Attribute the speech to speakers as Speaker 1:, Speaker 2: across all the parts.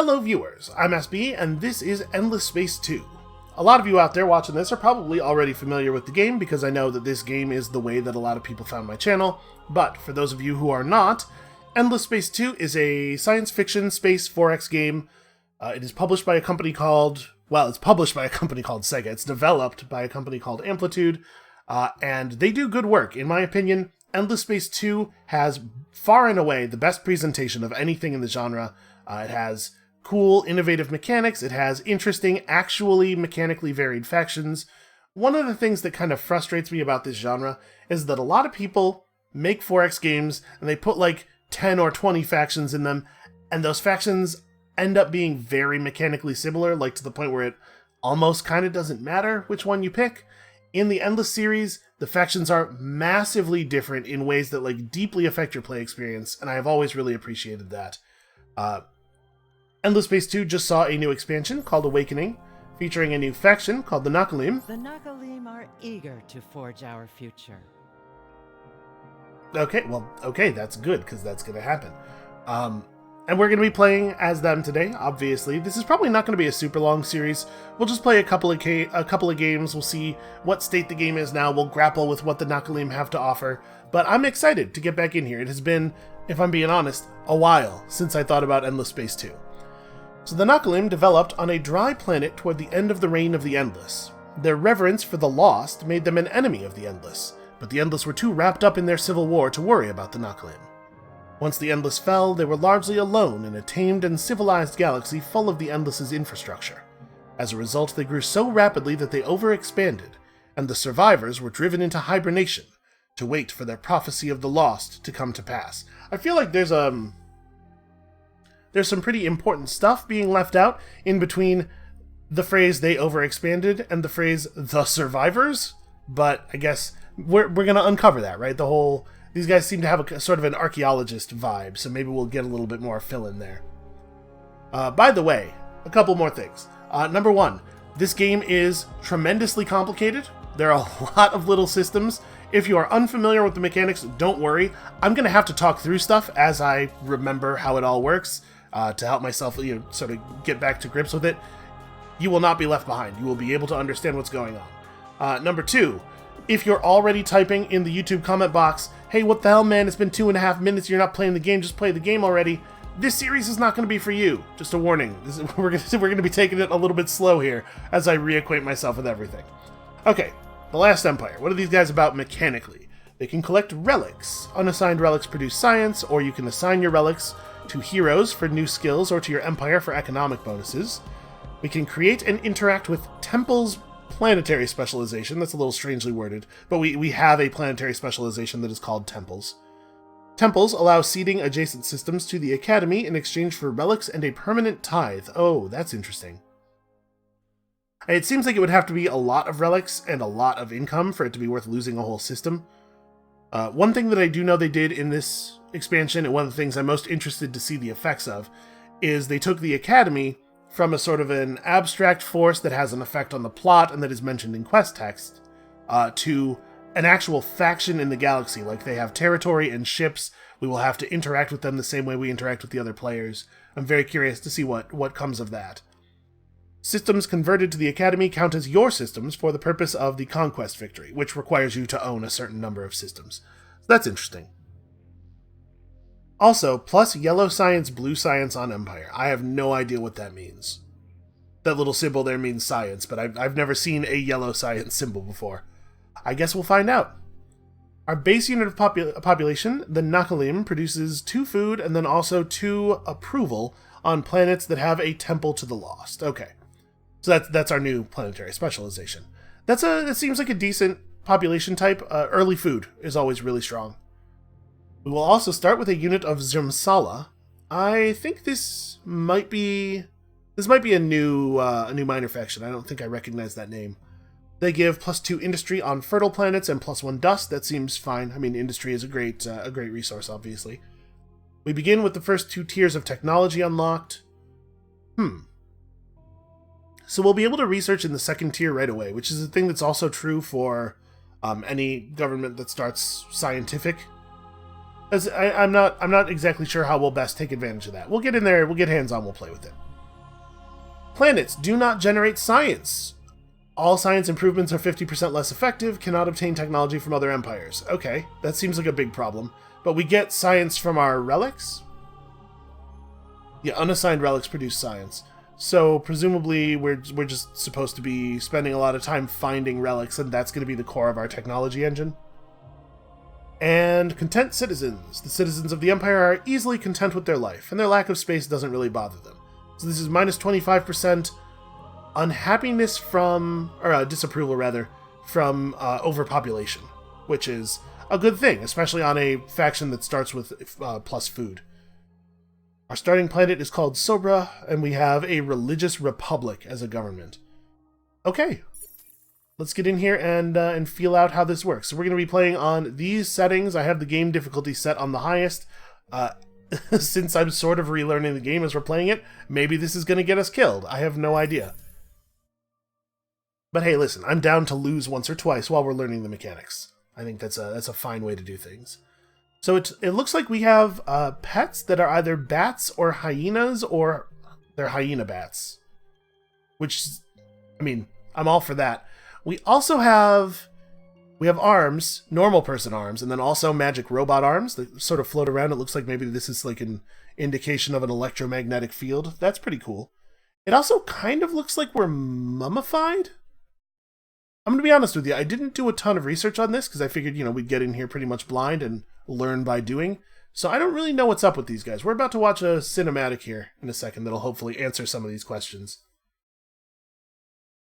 Speaker 1: Hello viewers, I'm SB, and this is Endless Space 2. A lot of you out there watching this are probably already familiar with the game because I know that this game is the way that a lot of people found my channel, but for those of you who are not, Endless Space 2 is a science fiction space 4X game. It is published by a company called, it's published by a company called Sega. It's developed by a company called Amplitude, and they do good work. In my opinion, Endless Space 2 has far and away the best presentation of anything in the genre. It has cool, innovative mechanics. It has interesting, actually mechanically varied factions. One of the things that kind of frustrates me about this genre is that a lot of people make 4X games and they put like 10 or 20 factions in them, and those factions end up being very mechanically similar, like to the point where it almost kind of doesn't matter which one you pick. In the Endless series, the factions are massively different in ways that like deeply affect your play experience, and I have always really appreciated that. Endless Space 2 just saw a new expansion called Awakening, featuring a new faction called the Nakalim.
Speaker 2: The Nakalim are eager to forge our future.
Speaker 1: Okay, that's good, because that's going to happen. And we're going to be playing as them today, obviously. This is probably not going to be a super long series. We'll just play a couple of games, we'll see what state the game is now, we'll grapple with what the Nakalim have to offer. But I'm excited to get back in here. It has been, if I'm being honest, a while since I thought about Endless Space 2. So the Nakalim developed on a dry planet toward the end of the reign of the Endless. Their reverence for the lost made them an enemy of the Endless, but the Endless were too wrapped up in their civil war to worry about the Nakalim. Once the Endless fell, they were largely alone in a tamed and civilized galaxy full of the Endless's infrastructure. As a result, they grew so rapidly that they overexpanded, and the survivors were driven into hibernation to wait for their prophecy of the lost to come to pass. I feel like there's some pretty important stuff being left out in between the phrase "they overexpanded" and the phrase "the survivors," but I guess we're going to uncover that, right? These guys seem to have a sort of an archaeologist vibe, so maybe we'll get a little bit more fill in there. By the way, a couple more things. Number one, this game is tremendously complicated. There are a lot of little systems. If you are unfamiliar with the mechanics, don't worry. I'm going to have to talk through stuff as I remember how it all works. To help myself, sort of get back to grips with it. You will not be left behind. You will be able to understand what's going on. Number two, if you're already typing in the YouTube comment box, "Hey, what the hell, man, it's been 2.5 minutes, you're not playing the game, just play the game already," this series is not going to be for you. Just a warning. We're going to be taking it a little bit slow here as I reacquaint myself with everything. Okay, the Last Empire. What are these guys about mechanically? They can collect relics. Unassigned relics produce science, or you can assign your relics to heroes for new skills or to your empire for economic bonuses. We can create and interact with temples' planetary specialization. That's a little strangely worded, but we have a planetary specialization that is called temples. Temples allow seeding adjacent systems to the academy in exchange for relics and a permanent tithe. Oh, that's interesting. It seems like it would have to be a lot of relics and a lot of income for it to be worth losing a whole system. One thing that I do know they did in this expansion, and one of the things I'm most interested to see the effects of, is they took the Academy from a sort of an abstract force that has an effect on the plot and that is mentioned in quest text, to an actual faction in the galaxy. Like, they have territory and ships. We will have to interact with them the same way we interact with the other players. I'm very curious to see what comes of that. Systems converted to the Academy count as your systems for the purpose of the Conquest victory, which requires you to own a certain number of systems. So that's interesting. Also, plus yellow science, blue science on Empire. I have no idea what that means. That little symbol there means science, but I've never seen a yellow science symbol before. I guess we'll find out. Our base unit of population, the Nakalim, produces 2 food and then also 2 approval on planets that have a temple to the lost. Okay. So that's our new planetary specialization. It seems like a decent population type. Early food is always really strong. We will also start with a unit of Zermsala. I think this might be a new minor faction. I don't think I recognize that name. They give +2 industry on fertile planets and +1 dust. That seems fine. I mean, industry is a great resource, obviously. We begin with the first 2 tiers of technology unlocked. So we'll be able to research in the second tier right away, which is a thing that's also true for any government that starts scientific. As I'm not exactly sure how we'll best take advantage of that. We'll get in there, we'll get hands-on, we'll play with it. Planets do not generate science. All science improvements are 50% less effective, cannot obtain technology from other empires. Okay, that seems like a big problem. But we get science from our relics? Yeah, unassigned relics produce science. So presumably we're just supposed to be spending a lot of time finding relics, and that's going to be the core of our technology engine. And content citizens. The citizens of the Empire are easily content with their life, and their lack of space doesn't really bother them. So this is minus 25% unhappiness from, or disapproval rather, from overpopulation, which is a good thing, especially on a faction that starts with plus food. Our starting planet is called Sobra, and we have a religious republic as a government. Okay, let's get in here and feel out how this works. So we're going to be playing on these settings. I have the game difficulty set on the highest. Since I'm sort of relearning the game as we're playing it, maybe this is going to get us killed. I have no idea. But hey, listen, I'm down to lose once or twice while we're learning the mechanics. I think that's a fine way to do things. So it looks like we have pets that are either bats or hyenas, or they're hyena bats. Which, I mean, I'm all for that. We also have arms, normal person arms, and then also magic robot arms that sort of float around. It looks like maybe this is like an indication of an electromagnetic field. That's pretty cool. It also kind of looks like we're mummified. I'm going to be honest with you, I didn't do a ton of research on this because I figured, we'd get in here pretty much blind and learn by doing. So I don't really know what's up with these guys. We're about to watch a cinematic here in a second that'll hopefully answer some of these questions.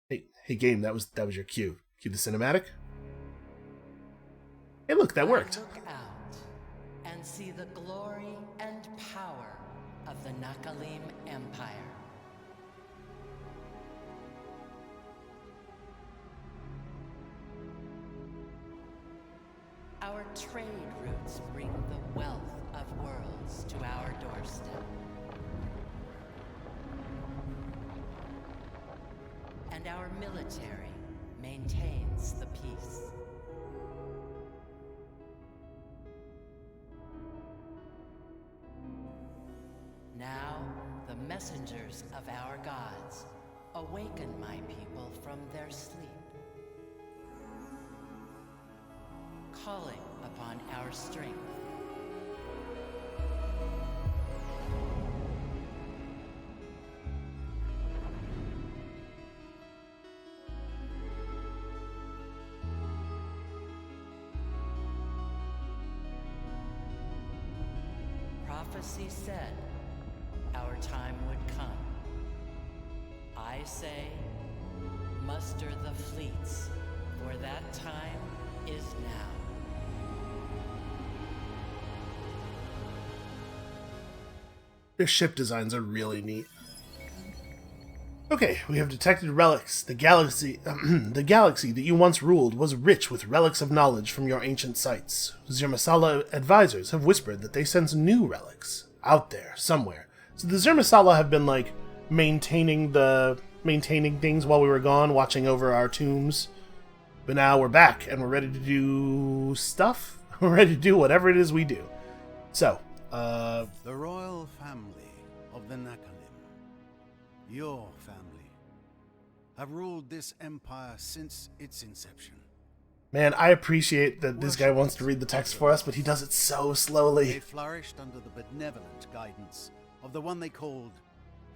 Speaker 1: Hey game, that was your cue. Cue the cinematic. Hey look, that worked.
Speaker 2: Look out and see the glory and power of the Nakalim Empire. Our trade routes bring the wealth of worlds to our doorstep. And our military maintains the peace. Now, the messengers of our gods awaken my people from their sleep, calling upon our strength. Prophecy said our time would come. I say, muster the fleets, for that time is now.
Speaker 1: Their ship designs are really neat. Okay, we have detected relics. The galaxy that you once ruled was rich with relics of knowledge from your ancient sites. Zermasala advisors have whispered that they sense new relics out there somewhere. So the Zermasala have been like maintaining things while we were gone, watching over our tombs. But now we're back and we're ready to do stuff. We're ready to do whatever it is we do. So,
Speaker 3: the royal family of the Nakalim, your family, have ruled this empire since its inception.
Speaker 1: Man, I appreciate that this guy wants to read the text for us, but he does it so slowly.
Speaker 3: They flourished under the benevolent guidance of the one they called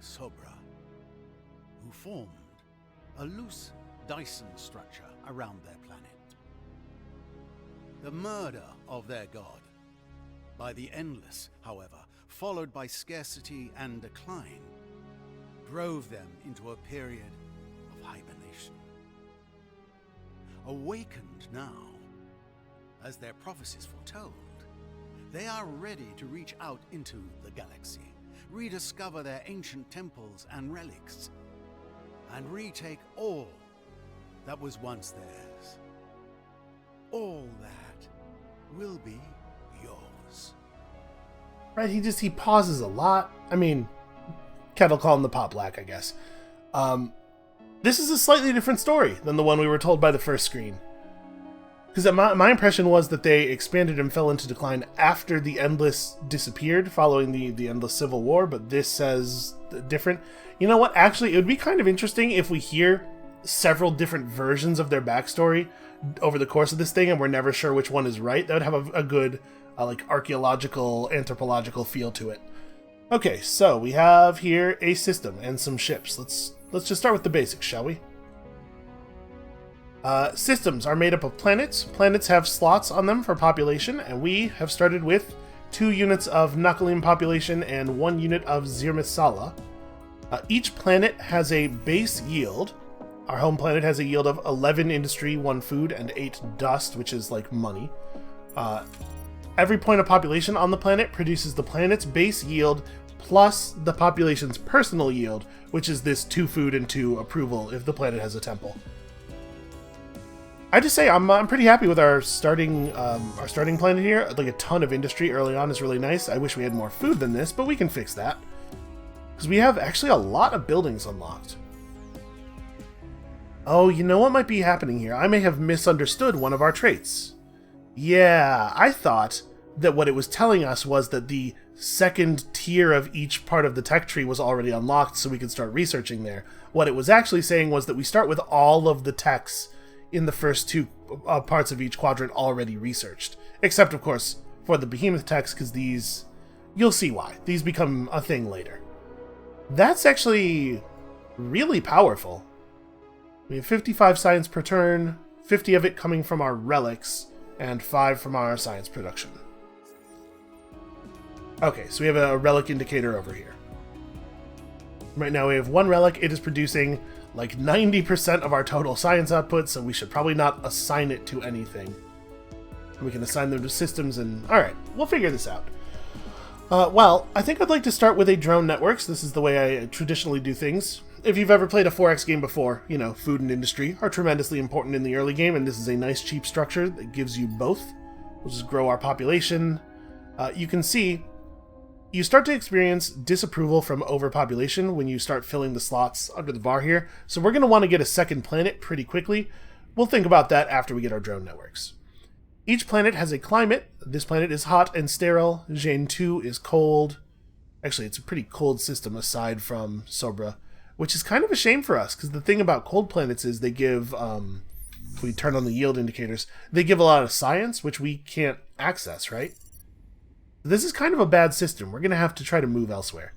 Speaker 3: Sobra, who formed a loose Dyson structure around their planet. The murder of their god, by the Endless, however, followed by scarcity and decline, drove them into a period of hibernation. Awakened now, as their prophecies foretold, they are ready to reach out into the galaxy, rediscover their ancient temples and relics, and retake all that was once theirs. All that will be yours.
Speaker 1: Right, he pauses a lot. I mean, Kettle call him the pot black, I guess. This is a slightly different story than the one we were told by the first screen. Because my impression was that they expanded and fell into decline after the Endless disappeared following the Endless Civil War, but this says different. You know what? Actually, it would be kind of interesting if we hear several different versions of their backstory over the course of this thing, and we're never sure which one is right. That would have a good like archaeological, anthropological feel to it. Okay, so we have here a system and some ships. Let's just start with the basics, shall we? Systems are made up of planets. Planets have slots on them for population, and we have started with 2 units of Nakalim population and 1 unit of Zirmisala. Each planet has a base yield. Our home planet has a yield of 11 industry, 1 food, and 8 dust, which is like money. Every point of population on the planet produces the planet's base yield plus the population's personal yield, which is this 2 food and 2 approval if the planet has a temple. I just say I'm pretty happy with our starting planet here. Like a ton of industry early on is really nice. I wish we had more food than this, but we can fix that. Because we have actually a lot of buildings unlocked. Oh, you know what might be happening here? I may have misunderstood one of our traits. Yeah, I thought that what it was telling us was that the second tier of each part of the tech tree was already unlocked so we could start researching there. What it was actually saying was that we start with all of the techs in the first 2 parts of each quadrant already researched. Except, of course, for the behemoth techs, because these... You'll see why. These become a thing later. That's actually really powerful. We have 55 science per turn, 50 of it coming from our relics, and 5 from our science production. Okay, so we have a relic indicator over here. Right now we have 1 relic. It is producing like 90% of our total science output, so we should probably not assign it to anything. We can assign them to systems and... Alright, we'll figure this out. Well, I think I'd like to start with a drone networks. This is the way I traditionally do things. If you've ever played a 4X game before, you know, food and industry are tremendously important in the early game, and this is a nice cheap structure that gives you both. We'll just grow our population. You can see you start to experience disapproval from overpopulation when you start filling the slots under the bar here, so we're going to want to get a second planet pretty quickly. We'll think about that after we get our drone networks. Each planet has a climate. This planet is hot and sterile. Jane 2 is cold. Actually, it's a pretty cold system aside from Sobra, which is kind of a shame for us, because the thing about cold planets is they give, if we turn on the yield indicators, they give a lot of science, which we can't access, right? This is kind of a bad system. We're going to have to try to move elsewhere.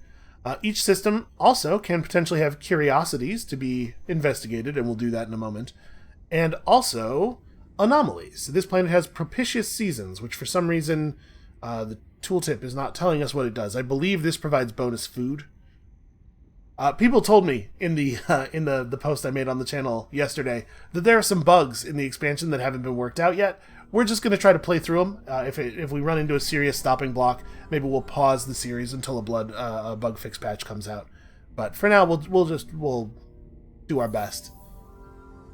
Speaker 1: Each system also can potentially have curiosities to be investigated, and we'll do that in a moment. And also anomalies. So this planet has propitious seasons, which for some reason the tooltip is not telling us what it does. I believe this provides bonus food. People told me in the post I made on the channel yesterday that there are some bugs in the expansion that haven't been worked out yet. We're just going to try to play through them. If we run into a serious stopping block, maybe we'll pause the series until a bug fix patch comes out. But for now, we'll do our best.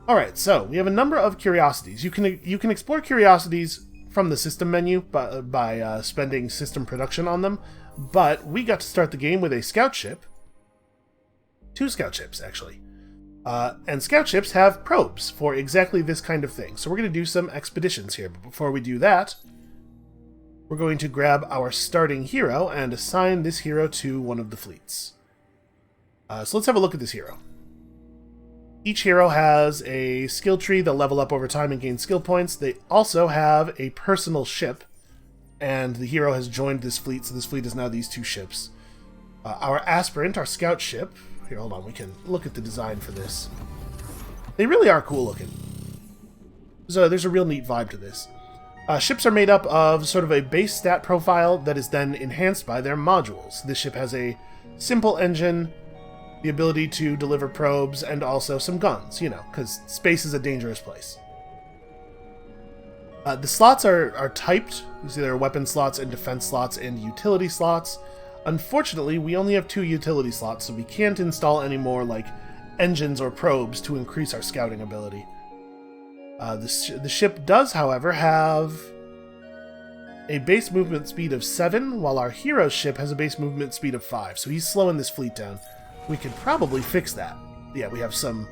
Speaker 1: All right, so we have a number of curiosities. You can explore curiosities from the system menu by spending system production on them. But we got to start the game with a scout ship. 2 scout ships, actually. And scout ships have probes for exactly this kind of thing. So we're going to do some expeditions here. But before we do that, we're going to grab our starting hero and assign this hero to one of the fleets. So let's have a look at this hero. Each hero has a skill tree. They'll level up over time and gain skill points. They also have a personal ship. And the hero has joined this fleet, so this fleet is now these 2 ships. Our aspirant, our scout ship... Here, hold on, we can look at the design for this. They really are cool looking. So there's a real neat vibe to this. Ships are made up of sort of a base stat profile that is then enhanced by their modules. This ship has a simple engine, the ability to deliver probes, and also some guns, you know, because space is a dangerous place. The slots are typed. You see there are weapon slots and defense slots and utility slots. Unfortunately, we only have 2 utility slots, so we can't install any more, like, engines or probes to increase our scouting ability. The ship does, however, have a base movement speed of 7, while our hero's ship has a base movement speed of 5, so he's slowing this fleet down. We could probably fix that. Yeah, we have some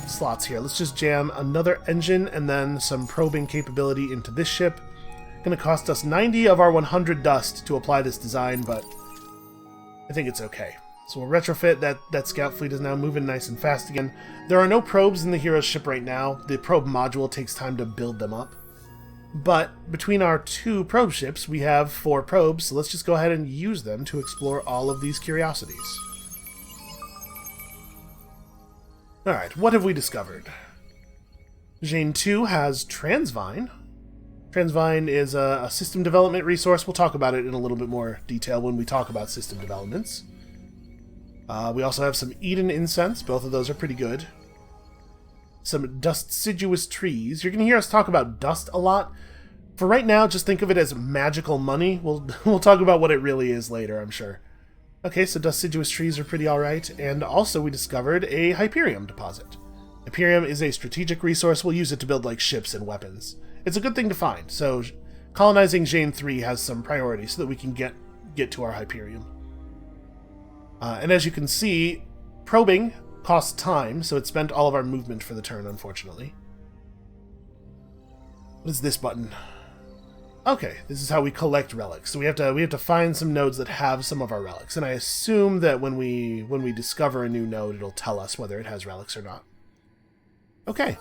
Speaker 1: slots here. Let's just jam another engine and then some probing capability into this ship. Going to cost us 90 of our 100 dust to apply this design, but I think it's okay. So we'll retrofit. That scout fleet is now moving nice and fast again. There are no probes in the hero's ship right now. The probe module takes time to build them up. But between our 2 probe ships, we have 4 probes, so let's just go ahead and use them to explore all of these curiosities. Alright, what have we discovered? Jane 2 has Transvine. Transvine is a system development resource. We'll talk about it in a little bit more detail when we talk about system developments. We also have some Eden Incense. Both of those are pretty good. Some dust-siduous trees. You're going to hear us talk about dust a lot. For right now, just think of it as magical money. We'll talk about what it really is later, I'm sure. Okay, so dust-siduous trees are pretty alright. And also we discovered a Hyperion Deposit. Hyperion is a strategic resource. We'll use it to build like ships and weapons. It's a good thing to find, so colonizing Jane 3 has some priority so that we can get to our Hyperion. And as you can see, probing costs time, so it spent all of our movement for the turn, unfortunately. What is this button? Okay, this is how we collect relics. So we have to find some nodes that have some of our relics, and I assume that when we discover a new node, it'll tell us whether it has relics or not. Okay.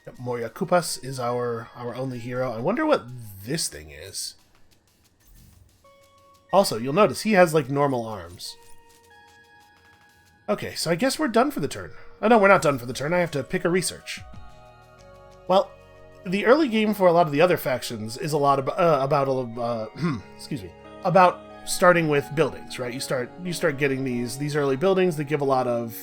Speaker 1: Yep, Moria Kupas is our only hero. I wonder what this thing is. Also, you'll notice he has, like, normal arms. Okay, so I guess we're done for the turn. Oh, no, we're not done for the turn. I have to pick a research. Well, the early game for a lot of the other factions is a lot about starting with buildings, right? You start getting these early buildings that give a lot of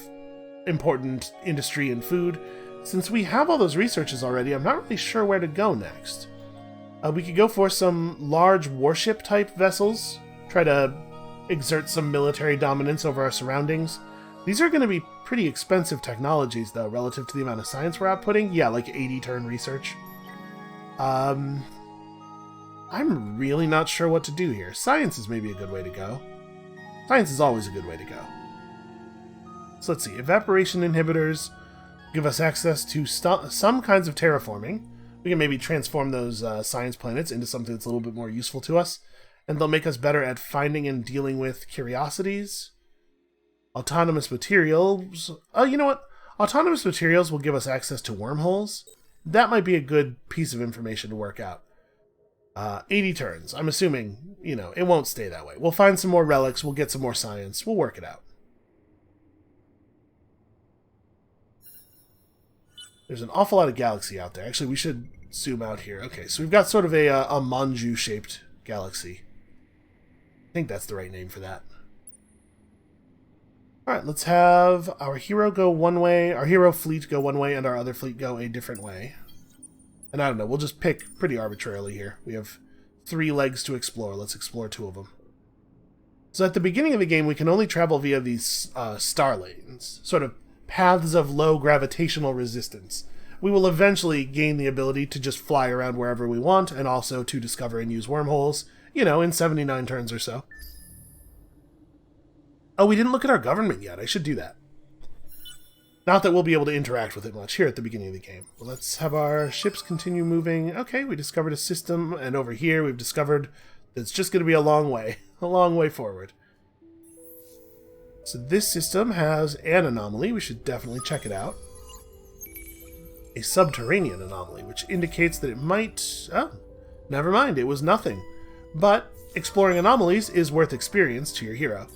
Speaker 1: important industry and food. Since we have all those researches already, I'm not really sure where to go next. We could go for some large warship-type vessels, try to exert some military dominance over our surroundings. These are going to be pretty expensive technologies, though, relative to the amount of science we're outputting. Yeah, like 80 turn research. I'm really not sure what to do here. Science is maybe a good way to go. Science is always a good way to go. So let's see. Evaporation inhibitors give us access to some kinds of terraforming. We can maybe transform those science planets into something that's a little bit more useful to us. And they'll make us better at finding and dealing with curiosities. Autonomous materials. Oh, you know what? Autonomous materials will give us access to wormholes. That might be a good piece of information to work out. 80 turns. I'm assuming, it won't stay that way. We'll find some more relics. We'll get some more science. We'll work it out. There's an awful lot of galaxy out there. Actually, we should zoom out here. Okay, so we've got sort of a Manju-shaped galaxy. I think that's the right name for that. Alright, let's have our hero go one way, our hero fleet go one way, and our other fleet go a different way. And I don't know, we'll just pick pretty arbitrarily here. We have 3 legs to explore. Let's explore 2 of them. So at the beginning of the game, we can only travel via these star lanes, sort of paths of low gravitational resistance. We will eventually gain the ability to just fly around wherever we want, and also to discover and use wormholes, in 79 turns or so. Oh, we didn't look at our government yet. I should do that. Not that we'll be able to interact with it much here at the beginning of the game. Well, let's have our ships continue moving. Okay, we discovered a system, and over here we've discovered that it's just going to be a long way forward. So this system has an anomaly. We should definitely check it out. A subterranean anomaly, which indicates that it might... Oh, never mind, it was nothing. But exploring anomalies is worth experience to your hero.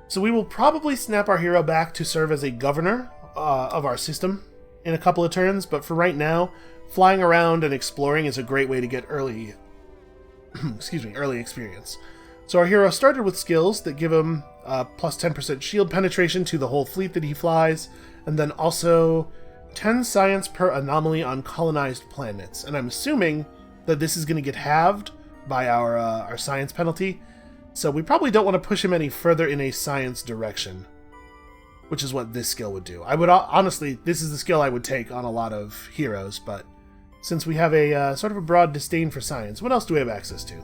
Speaker 1: So we will probably snap our hero back to serve as a governor of our system in a couple of turns, but for right now, flying around and exploring is a great way to get early early experience. So our hero started with skills that give him plus 10% shield penetration to the whole fleet that he flies, and then also 10 science per anomaly on colonized planets. And I'm assuming that this is going to get halved by our science penalty, so we probably don't want to push him any further in a science direction, which is what this skill would do. I would honestly, this is the skill I would take on a lot of heroes, but since we have a sort of a broad disdain for science, what else do we have access to?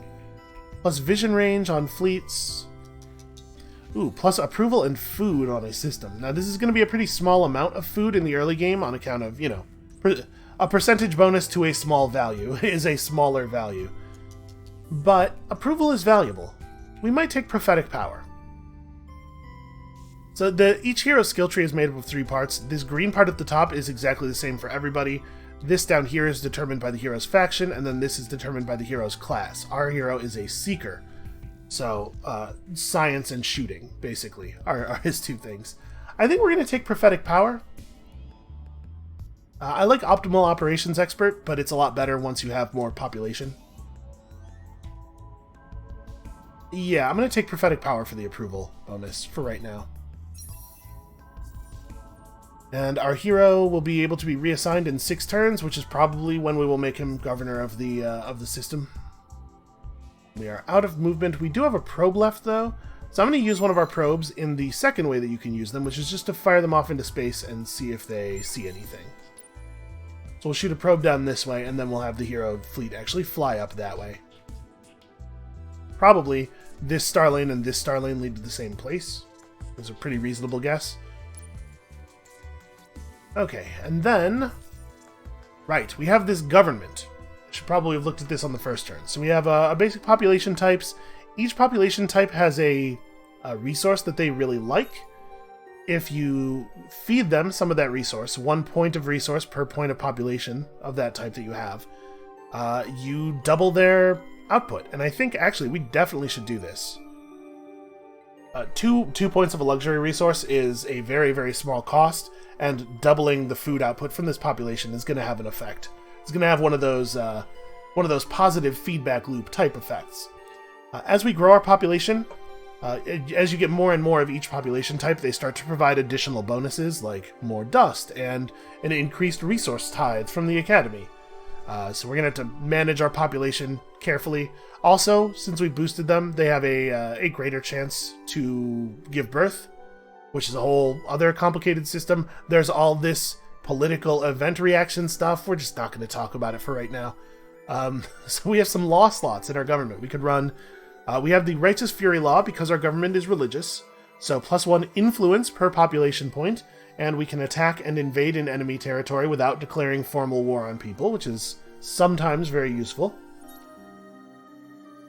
Speaker 1: Plus vision range on fleets. Ooh, plus approval and food on a system. Now, this is going to be a pretty small amount of food in the early game on account of, you know, a percentage bonus to a small value is a smaller value. But approval is valuable. We might take prophetic power. So each hero's skill tree is made up of 3 parts. This green part at the top is exactly the same for everybody. This down here is determined by the hero's faction, and then this is determined by the hero's class. Our hero is a seeker. So, science and shooting, basically, are his 2 things. I think we're going to take prophetic power. I like optimal operations expert, but it's a lot better once you have more population. Yeah, I'm going to take prophetic power for the approval bonus for right now. And our hero will be able to be reassigned in 6 turns, which is probably when we will make him governor of the system. We are out of movement. We do have a probe left, though. So I'm going to use one of our probes in the second way that you can use them, which is just to fire them off into space and see if they see anything. So we'll shoot a probe down this way, and then we'll have the hero fleet actually fly up that way. Probably this star lane and this star lane lead to the same place. That's a pretty reasonable guess. Okay, and then... Right, we have this government. Should probably have looked at this on the first turn. So we have a basic population types. Each population type has a resource that they really like. If you feed them some of that resource, 1 point of resource per point of population of that type that you have, you double their output. And I think actually we definitely should do this. 2 points of a luxury resource is a very, very small cost, and doubling the food output from this population is going to have an effect. It's going to have one of those positive feedback loop type effects. As we grow our population, as you get more and more of each population type, they start to provide additional bonuses like more dust and an increased resource tithe from the academy. So we're going to have to manage our population carefully. Also, since we boosted them, they have a greater chance to give birth, which is a whole other complicated system. There's all this political event reaction stuff. We're just not going to talk about it for right now. So we have some law slots in our government. We could run... we have the Righteous Fury Law because our government is religious. So +1 influence per population point, and we can attack and invade in enemy territory without declaring formal war on people, which is sometimes very useful.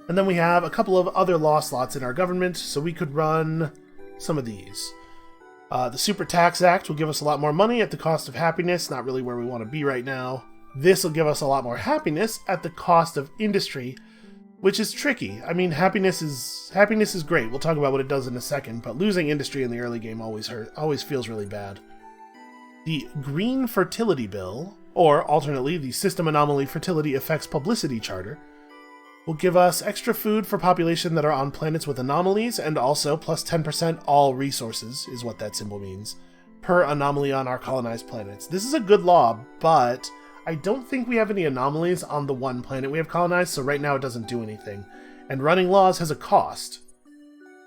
Speaker 1: And then we have a couple of other law slots in our government, so we could run some of these. The Super Tax Act will give us a lot more money at the cost of happiness, not really where we want to be right now. This will give us a lot more happiness at the cost of industry, which is tricky. I mean, happiness is great. We'll talk about what it does in a second, but losing industry in the early game always feels really bad. The Green Fertility Bill, or alternately the System Anomaly Fertility Effects Publicity Charter, will give us extra food for population that are on planets with anomalies, and also plus 10% all resources, is what that symbol means, per anomaly on our colonized planets. This is a good law, but I don't think we have any anomalies on the one planet we have colonized, so right now it doesn't do anything. And running laws has a cost.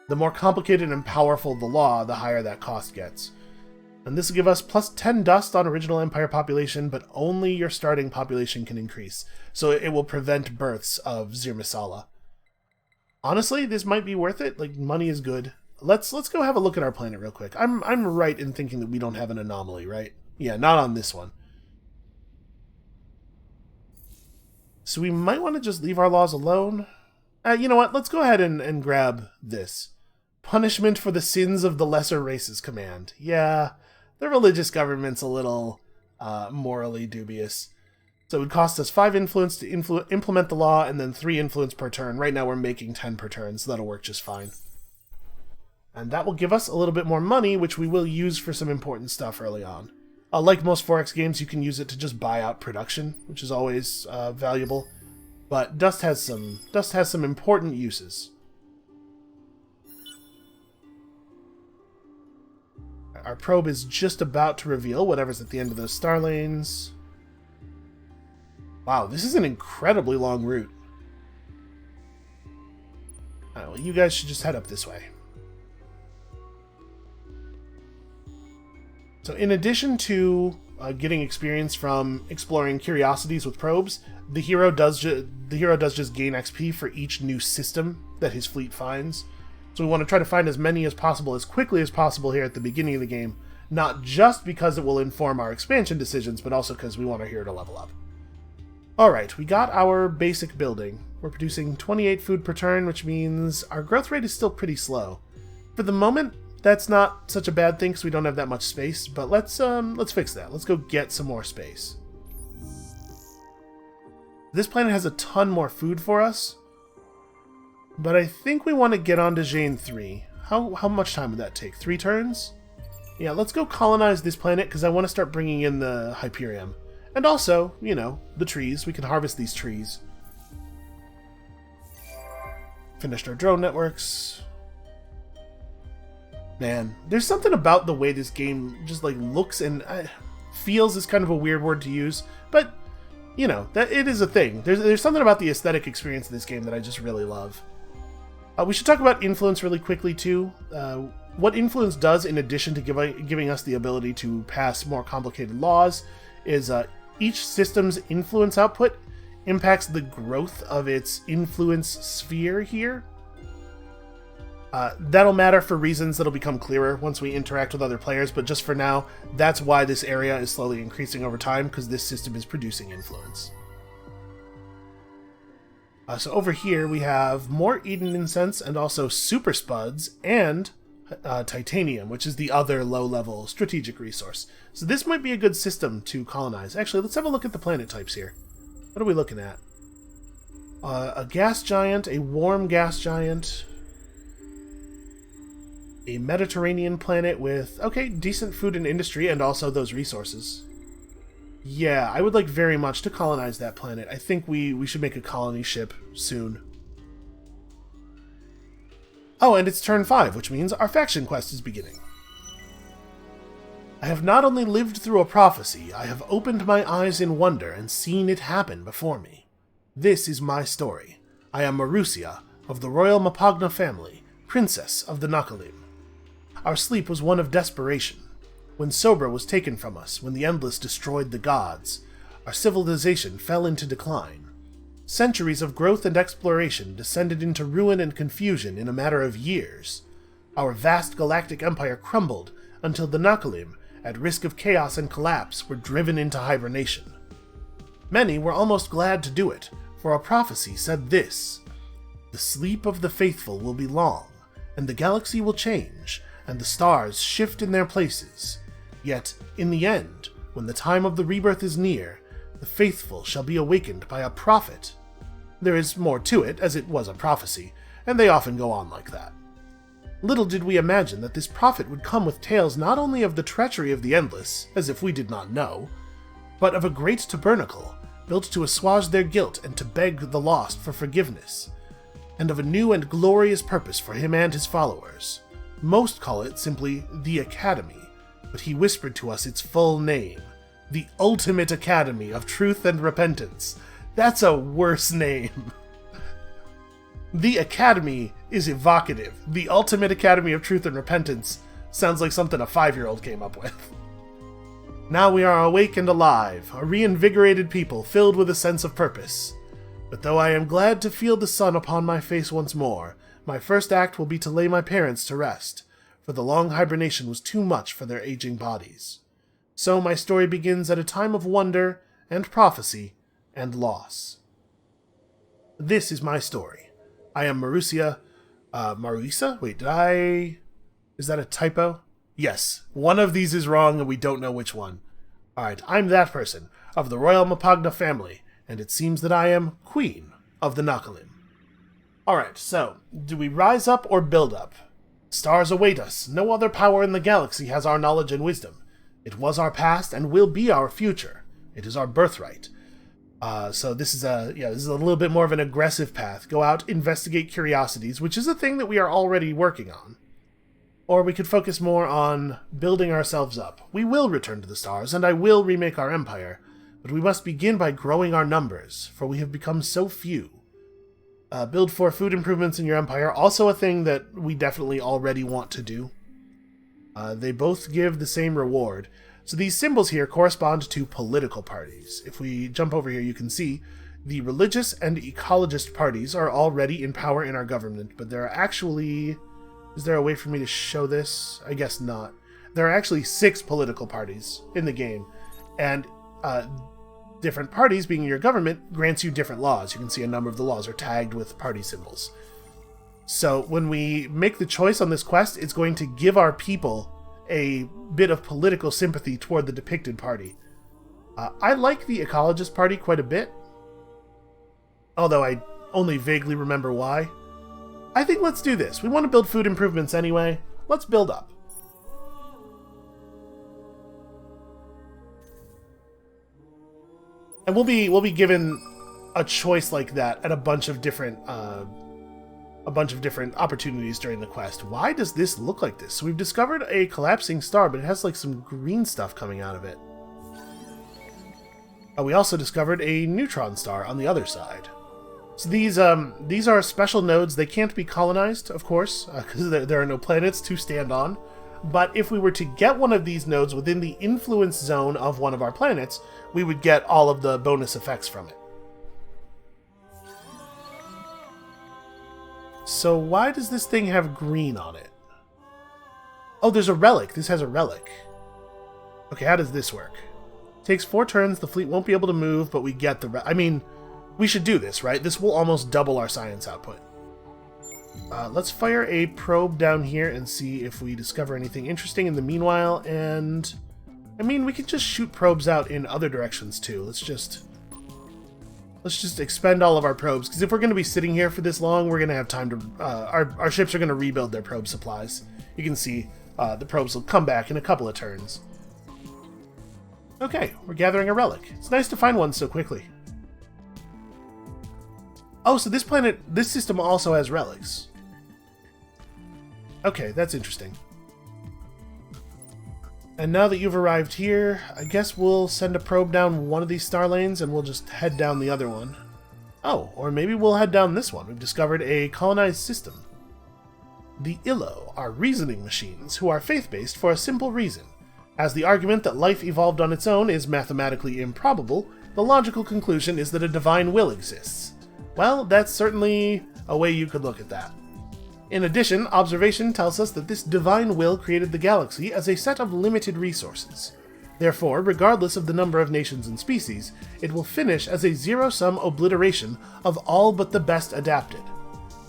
Speaker 1: The more complicated and powerful the law, the higher that cost gets. And this will give us plus 10 dust on original Empire population, but only your starting population can increase. So it will prevent births of Zirmisala. Honestly, this might be worth it. Like, money is good. Let's go have a look at our planet real quick. I'm right in thinking that we don't have an anomaly, right? Yeah, not on this one. So we might want to just leave our laws alone. You know what? Let's go ahead and grab this. Punishment for the sins of the lesser races command. Yeah, the religious government's a little morally dubious. So it would cost us 5 influence to implement the law, and then 3 influence per turn. Right now we're making 10 per turn, so that'll work just fine. And that will give us a little bit more money, which we will use for some important stuff early on. Like most 4X games, you can use it to just buy out production, which is always valuable. But Dust has some important uses. Our probe is just about to reveal whatever's at the end of those star lanes. Wow, this is an incredibly long route. Alright, well, you guys should just head up this way. So in addition to getting experience from exploring curiosities with probes, the hero does just gain XP for each new system that his fleet finds. So we want to try to find as many as possible, as quickly as possible here at the beginning of the game, not just because it will inform our expansion decisions, but also because we want our hero to level up. Alright, we got our basic building. We're producing 28 food per turn, which means our growth rate is still pretty slow. For the moment, that's not such a bad thing because we don't have that much space, but let's fix that. Let's go get some more space. This planet has a ton more food for us, but I think we want to get on to Jane 3. How much time would that take? 3 turns? Yeah, let's go colonize this planet because I want to start bringing in the Hyperion. And also, you know, the trees. We can harvest these trees. Finished our drone networks. Man, there's something about the way this game just like looks and feels is kind of a weird word to use, but you know, that it is a thing. There's something about the aesthetic experience of this game that I just really love. We should talk about influence really quickly too. What influence does, in addition to giving us the ability to pass more complicated laws, is each system's influence output impacts the growth of its influence sphere here. That'll matter for reasons that'll become clearer once we interact with other players, but just for now, that's why this area is slowly increasing over time, because this system is producing influence. So over here we have more Eden Incense and also Super Spuds and Titanium, which is the other low-level strategic resource. So this might be a good system to colonize. Actually, let's have a look at the planet types here. What are we looking at? A gas giant, a warm gas giant, a Mediterranean planet with, okay, decent food and industry and also those resources. Yeah, I would like very much to colonize that planet. I think we should make a colony ship soon. Oh, and it's turn 5, which means our faction quest is beginning. I have not only lived through a prophecy, I have opened my eyes in wonder and seen it happen before me. This is my story. I am Marussia, of the royal Mapagna family, princess of the Nakalim. Our sleep was one of desperation. When Sobra was taken from us, when the Endless destroyed the gods, our civilization fell into decline. Centuries of growth and exploration descended into ruin and confusion in a matter of years. Our vast galactic empire crumbled until the Nakalim, at risk of chaos and collapse, were driven into hibernation. Many were almost glad to do it, for a prophecy said this: "The sleep of the faithful will be long, and the galaxy will change, and the stars shift in their places. Yet, in the end, when the time of the rebirth is near, the faithful shall be awakened by a prophet." There is more to it, as it was a prophecy, and they often go on like that. Little did we imagine that this prophet would come with tales not only of the treachery of the Endless, as if we did not know, but of a great tabernacle, built to assuage their guilt and to beg the lost for forgiveness, and of a new and glorious purpose for him and his followers. Most call it simply the Academy, but he whispered to us its full name, the Ultimate Academy of Truth and Repentance. That's a worse name. The Academy is evocative. The Ultimate Academy of Truth and Repentance sounds like something a 5-year-old came up with. Now we are awake and alive, a reinvigorated people filled with a sense of purpose. But though I am glad to feel the sun upon my face once more, my first act will be to lay my parents to rest, for the long hibernation was too much for their aging bodies. So my story begins at a time of wonder and prophecy and loss. This is my story. I am Marussia. Marussia? Wait, is that a typo? Yes, one of these is wrong and we don't know which one. Alright, I'm that person, of the royal Mapagna family, and it seems that I am queen of the Nakalim. Alright, so, do we rise up or build up? Stars await us. No other power in the galaxy has our knowledge and wisdom. It was our past and will be our future. It is our birthright. So this is a little bit more of an aggressive path. Go out, investigate curiosities, which is a thing that we are already working on. Or we could focus more on building ourselves up. We will return to the stars, and I will remake our empire, but we must begin by growing our numbers, for we have become so few. Build for food improvements in your empire, also a thing that we definitely already want to do. They both give the same reward. So these symbols here correspond to political parties. If we jump over here, you can see the religious and ecologist parties are already in power in our government, but there are actually Is there a way for me to show this? I guess not. There are actually 6 political parties in the game, and different parties, being your government, grants you different laws. You can see a number of the laws are tagged with party symbols. So when we make the choice on this quest, it's going to give our people a bit of political sympathy toward the depicted party. I like the Ecologist Party quite a bit, although I only vaguely remember why. I think let's do this. We want to build food improvements anyway. Let's build up. And we'll be given a choice like that at a bunch of different opportunities during the quest. Why does this look like this? So we've discovered a collapsing star, but it has like some green stuff coming out of it. We also discovered a neutron star on the other side. So these are special nodes. They can't be colonized, of course, because there are no planets to stand on. But if we were to get one of these nodes within the influence zone of one of our planets, we would get all of the bonus effects from it. So why does this thing have green on it? Oh, there's a relic. This has a relic. Okay, how does this work? Takes 4 turns. The fleet won't be able to move, but we get the... I mean, we should do this, right? This will almost double our science output. Let's fire a probe down here and see if we discover anything interesting in the meanwhile. And, I mean, we can just shoot probes out in other directions, too. Let's just expend all of our probes, because if we're going to be sitting here for this long, we're going to have time to... our ships are going to rebuild their probe supplies. You can see the probes will come back in a couple of turns. Okay, we're gathering a relic. It's nice to find one so quickly. Oh, so this system also has relics. Okay, that's interesting. And now that you've arrived here, I guess we'll send a probe down one of these star lanes and we'll just head down the other one. Oh, or maybe we'll head down this one. We've discovered a colonized system. The Illo are reasoning machines who are faith-based for a simple reason. As the argument that life evolved on its own is mathematically improbable, the logical conclusion is that a divine will exists. Well, that's certainly a way you could look at that. In addition, observation tells us that this divine will created the galaxy as a set of limited resources. Therefore, regardless of the number of nations and species, it will finish as a zero-sum obliteration of all but the best adapted.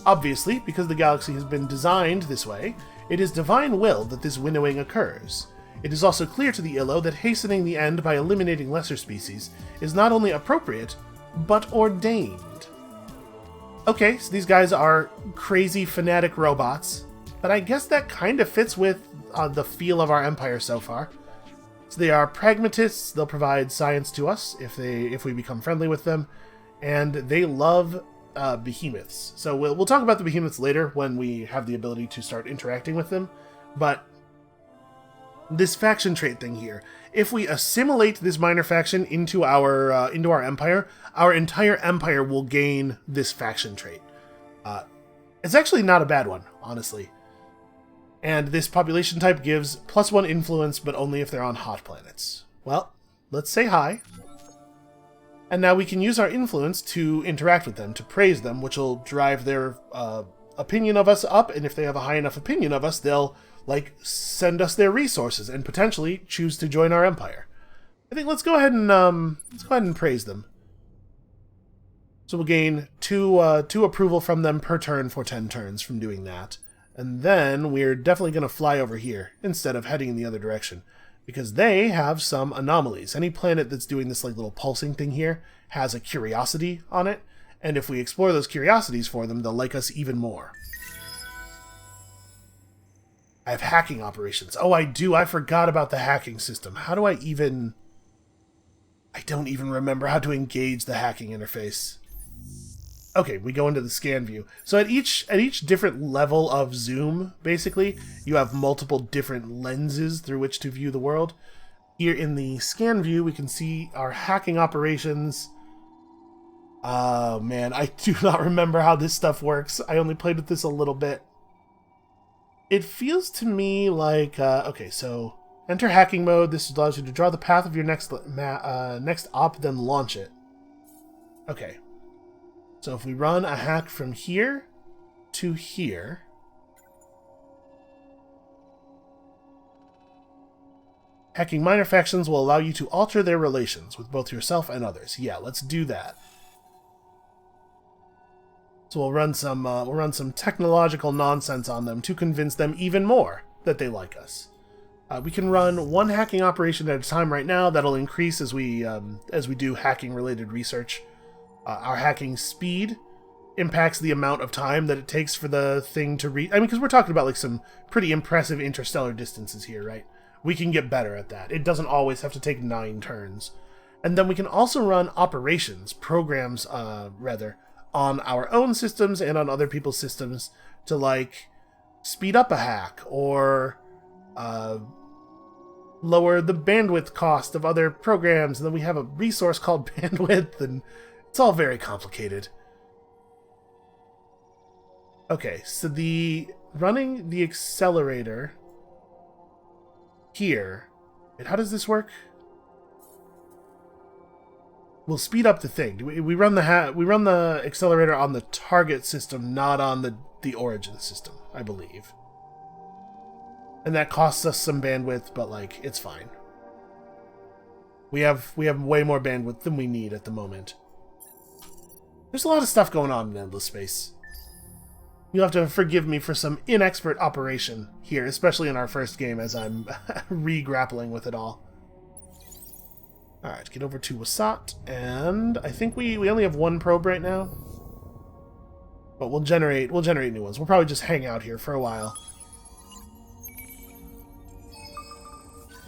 Speaker 1: Obviously, because the galaxy has been designed this way, it is divine will that this winnowing occurs. It is also clear to the Illo that hastening the end by eliminating lesser species is not only appropriate, but ordained. Okay, so these guys are crazy fanatic robots, but I guess that kind of fits with the feel of our empire so far. So they are pragmatists. They'll provide science to us if we become friendly with them, and they love behemoths. So we'll talk about the behemoths later when we have the ability to start interacting with them. But this faction trait thing here, if we assimilate this minor faction into our empire, our entire empire will gain this faction trait. It's actually not a bad one, honestly. And this population type gives +1 influence, but only if they're on hot planets. Well, let's say hi. And now we can use our influence to interact with them, to praise them, which will drive their opinion of us up, and if they have a high enough opinion of us, they'll send us their resources and potentially choose to join our empire. I think let's go ahead and praise them. So we'll gain two approval from them per turn for 10 turns from doing that. And then we're definitely going to fly over here instead of heading in the other direction, because they have some anomalies. Any planet that's doing this little pulsing thing here has a curiosity on it, and if we explore those curiosities for them, they'll like us even more. I have hacking operations. Oh, I do. I forgot about the hacking system. How do I even... I don't even remember how to engage the hacking interface. Okay, we go into the scan view. So at each different level of zoom, basically, you have multiple different lenses through which to view the world. Here in the scan view, we can see our hacking operations. Oh, man, I do not remember how this stuff works. I only played with this a little bit. It feels to me like... okay, so enter hacking mode. This allows you to draw the path of your next op, then launch it. Okay. So if we run a hack from here to here, Hacking minor factions will allow you to alter their relations with both yourself and others. Yeah, let's do that. So we'll run some technological nonsense on them to convince them even more that they like us. We can run one hacking operation at a time right now. That'll increase as we do hacking-related research. Our hacking speed impacts the amount of time that it takes for the thing to reach. I mean, because we're talking about like some pretty impressive interstellar distances here, right? We can get better at that. It doesn't always have to take 9 turns. And then we can also run programs, on our own systems and on other people's systems to, like, speed up a hack or lower the bandwidth cost of other programs. And then we have a resource called bandwidth, and it's all very complicated. Okay, so running the accelerator here. And how does this work? We'll speed up the thing. We run the accelerator on the target system, not on the origin system, I believe. And that costs us some bandwidth, but like it's fine. We have way more bandwidth than we need at the moment. There's a lot of stuff going on in Endless Space. You'll have to forgive me for some inexpert operation here, especially in our first game as I'm re-grappling with it all. Alright, get over to Wasat, and I think we only have 1 probe right now. But we'll generate new ones. We'll probably just hang out here for a while.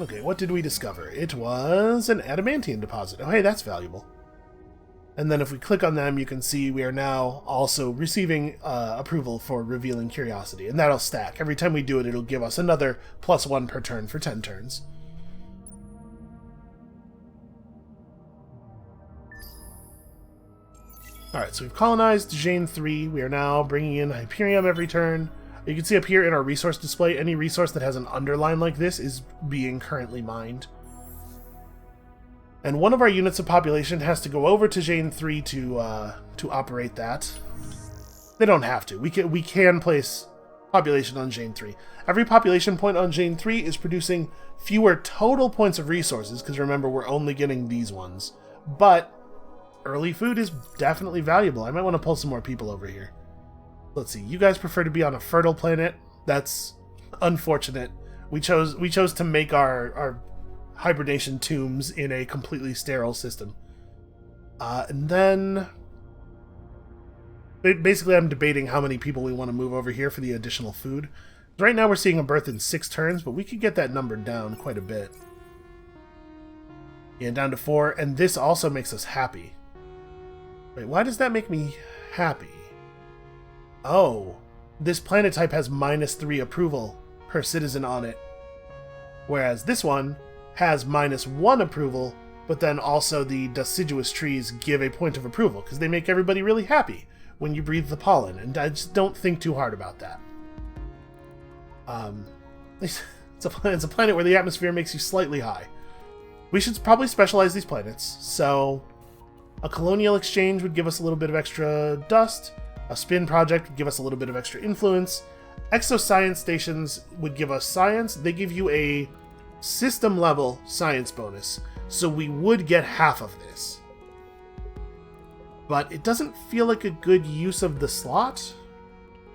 Speaker 1: Okay, what did we discover? It was an Adamantium deposit. Oh, hey, that's valuable. And then if we click on them, you can see we are now also receiving approval for revealing curiosity. And that'll stack. Every time we do it, it'll give us another +1 per turn for 10 turns. Alright, so we've colonized Jane 3. We are now bringing in Hyperion every turn. You can see up here in our resource display, any resource that has an underline like this is being currently mined. And one of our units of population has to go over to Jane 3 to operate that. They don't have to. We can place population on Jane 3. Every population point on Jane 3 is producing fewer total points of resources, because remember, we're only getting these ones. But early food is definitely valuable. I might want to pull some more people over here. Let's see. You guys prefer to be on a fertile planet. That's unfortunate. We chose to make our hibernation tombs in a completely sterile system. And then basically I'm debating how many people we want to move over here for the additional food. Right now we're seeing a birth in 6 turns, but we could get that number down quite a bit. Yeah, down to 4, and this also makes us happy. Wait, why does that make me happy? Oh, this planet type has -3 approval per citizen on it. Whereas this one has -1 approval, but then also the deciduous trees give a point of approval, because they make everybody really happy when you breathe the pollen, and I just don't think too hard about that. It's a planet where the atmosphere makes you slightly high. We should probably specialize these planets, so a colonial exchange would give us a little bit of extra dust, a spin project would give us a little bit of extra influence, exoscience stations would give us science. They give you a system level science bonus, so we would get half of this. But it doesn't feel like a good use of the slot,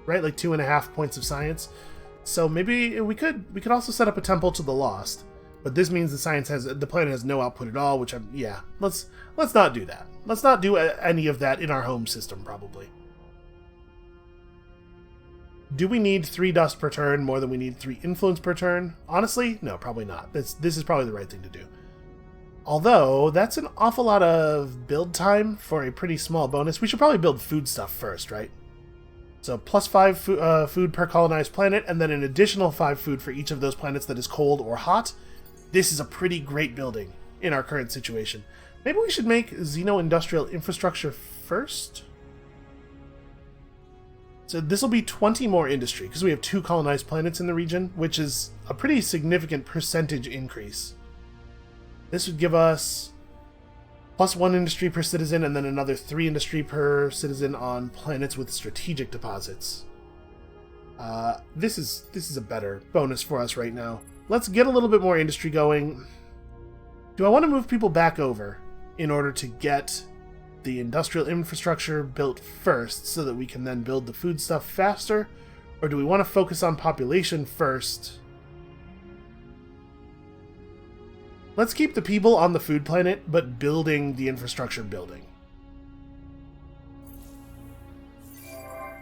Speaker 1: right? Like 2.5 points of science. So maybe we could also set up a temple to the lost. But this means the planet has no output at all, which let's not do that. Let's not do any of that in our home system, probably. Do we need 3 dust per turn more than we need 3 influence per turn? Honestly, no, probably not. This is probably the right thing to do. Although, that's an awful lot of build time for a pretty small bonus. We should probably build food stuff first, right? So +5 food per colonized planet, and then an additional 5 food for each of those planets that is cold or hot. This is a pretty great building in our current situation. Maybe we should make Xeno-industrial infrastructure first? So this will be 20 more industry, because we have 2 colonized planets in the region, which is a pretty significant percentage increase. This would give us +1 industry per citizen, and then another 3 industry per citizen on planets with strategic deposits. This is a better bonus for us right now. let's get a little bit more industry going. Do I want to move people back over in order to get the industrial infrastructure built first so that we can then build the food stuff faster? Or do we want to focus on population first? Let's keep the people on the food planet, but building the infrastructure building.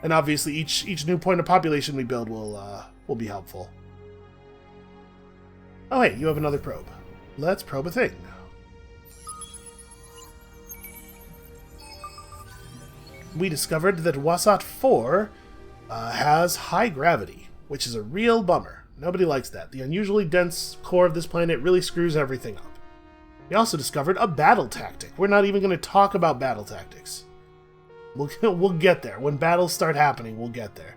Speaker 1: And obviously each new point of population we build will be helpful. Oh hey, you have another probe. Let's probe a thing. We discovered that Wasat 4 has high gravity, which is a real bummer. Nobody likes that. The unusually dense core of this planet really screws everything up. We also discovered a battle tactic. We're not even going to talk about battle tactics. We'll get there. When battles start happening, we'll get there.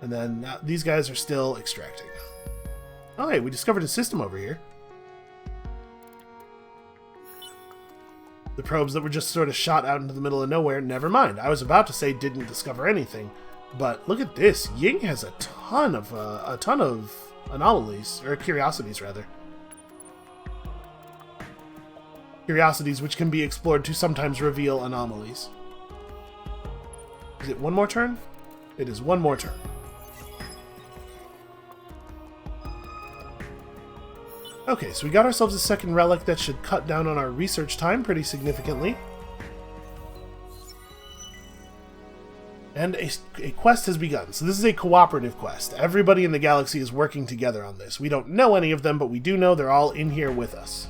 Speaker 1: And then these guys are still extracting. Oh hey, we discovered a system over here. The probes that were just sort of shot out into the middle of nowhere, never mind. I was about to say didn't discover anything, but look at this. Ying has a ton of anomalies, or curiosities rather. Curiosities which can be explored to sometimes reveal anomalies. Is it one more turn? It is one more turn. Okay, so we got ourselves a second relic that should cut down on our research time pretty significantly. And a quest has begun. So this is a cooperative quest. Everybody in the galaxy is working together on this. We don't know any of them, but we do know they're all in here with us.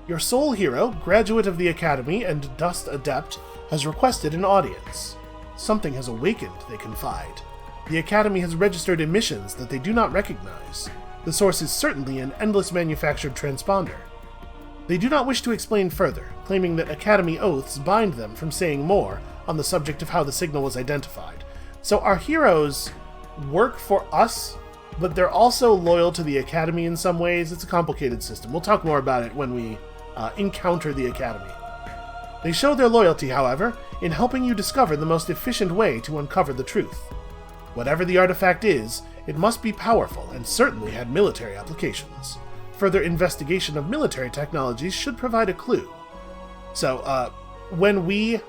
Speaker 1: Your sole hero, graduate of the Academy and Dust Adept, has requested an audience. Something has awakened, they confide. The Academy has registered emissions that they do not recognize. The source is certainly an endless manufactured transponder. They do not wish to explain further, claiming that Academy oaths bind them from saying more on the subject of how the signal was identified. So our heroes work for us, but they're also loyal to the Academy in some ways. It's a complicated system. We'll talk more about it when we encounter the Academy. They show their loyalty, however, in helping you discover the most efficient way to uncover the truth. Whatever the artifact is, it must be powerful and certainly had military applications. Further investigation of military technologies should provide a clue. So, when we,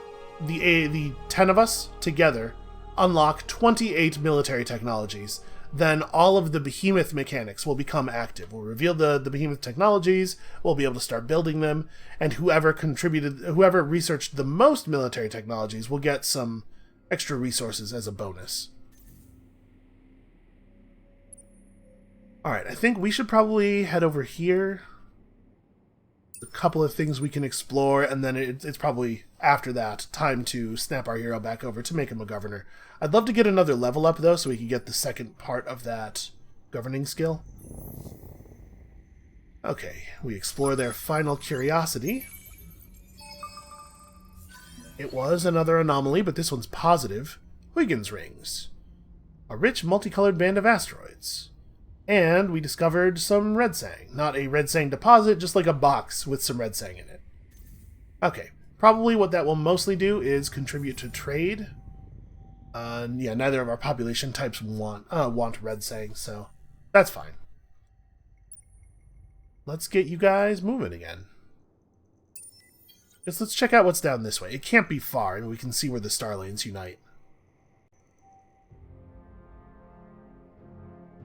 Speaker 1: the 10 of us together, unlock 28 military technologies, then all of the behemoth mechanics will become active. We'll reveal the behemoth technologies, we'll be able to start building them, and whoever researched the most military technologies will get some extra resources as a bonus. Alright, I think we should probably head over here. A couple of things we can explore, and then it's probably, after that, time to snap our hero back over to make him a governor. I'd love to get another level up, though, so we can get the second part of that governing skill. Okay, we explore their final curiosity. It was another anomaly, but this one's positive. Huygens rings. A rich, multicolored band of asteroids. And we discovered some red sang. Not a red sang deposit, just like a box with some red sang in it. Okay, probably what that will mostly do is contribute to trade. Yeah, neither of our population types want red sang, so that's fine. Let's get you guys moving again. Let's check out what's down this way. It can't be far, and we can see where the star lanes unite.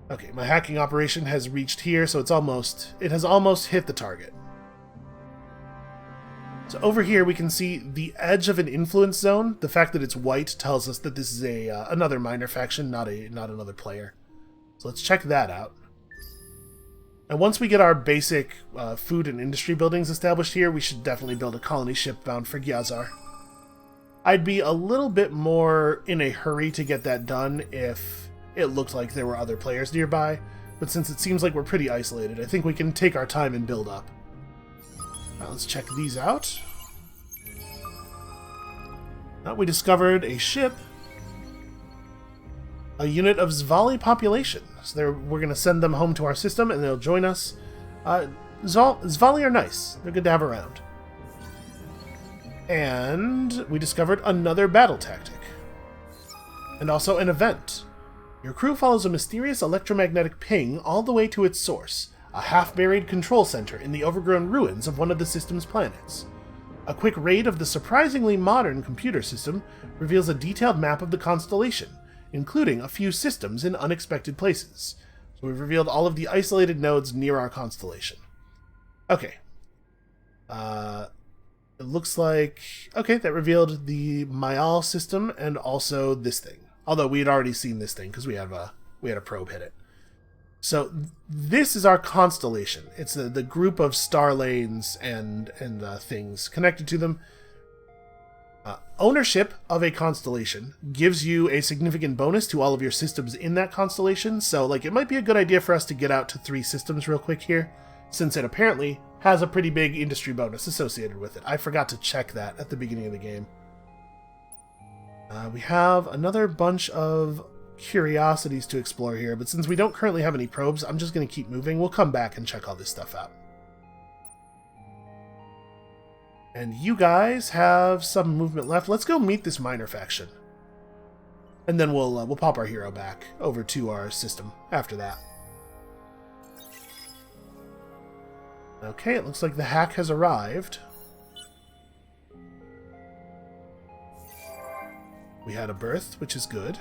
Speaker 1: Okay, my hacking operation has reached here, so it has almost hit the target. So over here we can see the edge of an influence zone. The fact that it's white tells us that this is another minor faction, not another player. So let's check that out. And once we get our basic food and industry buildings established here, we should definitely build a colony ship bound for Gyazar. I'd be a little bit more in a hurry to get that done if it looked like there were other players nearby, but since it seems like we're pretty isolated, I think we can take our time and build up. Now let's check these out. Now we discovered a ship, a unit of Zvali population. So we're going to send them home to our system, and they'll join us. Zvali are nice. They're good to have around. And we discovered another battle tactic. And also an event. Your crew follows a mysterious electromagnetic ping all the way to its source, a half-buried control center in the overgrown ruins of one of the system's planets. A quick raid of the surprisingly modern computer system reveals a detailed map of the constellation, including a few systems in unexpected places. So we've revealed all of the isolated nodes near our constellation. Okay. It looks like... Okay, that revealed the Mayal system and also this thing. Although we had already seen this thing because we had a probe hit it. So this is our constellation. It's the group of star lanes and things connected to them. Ownership of a constellation gives you a significant bonus to all of your systems in that constellation. So like it might be a good idea for us to get out to 3 systems real quick here, since it apparently has a pretty big industry bonus associated with it. I forgot to check that at the beginning of the game. We have another bunch of curiosities to explore here, but since we don't currently have any probes, I'm just going to keep moving. We'll come back and check all this stuff out. And you guys have some movement left. Let's go meet this minor faction. And then we'll pop our hero back over to our system after that. Okay, it looks like the hack has arrived. We had a birth, which is good.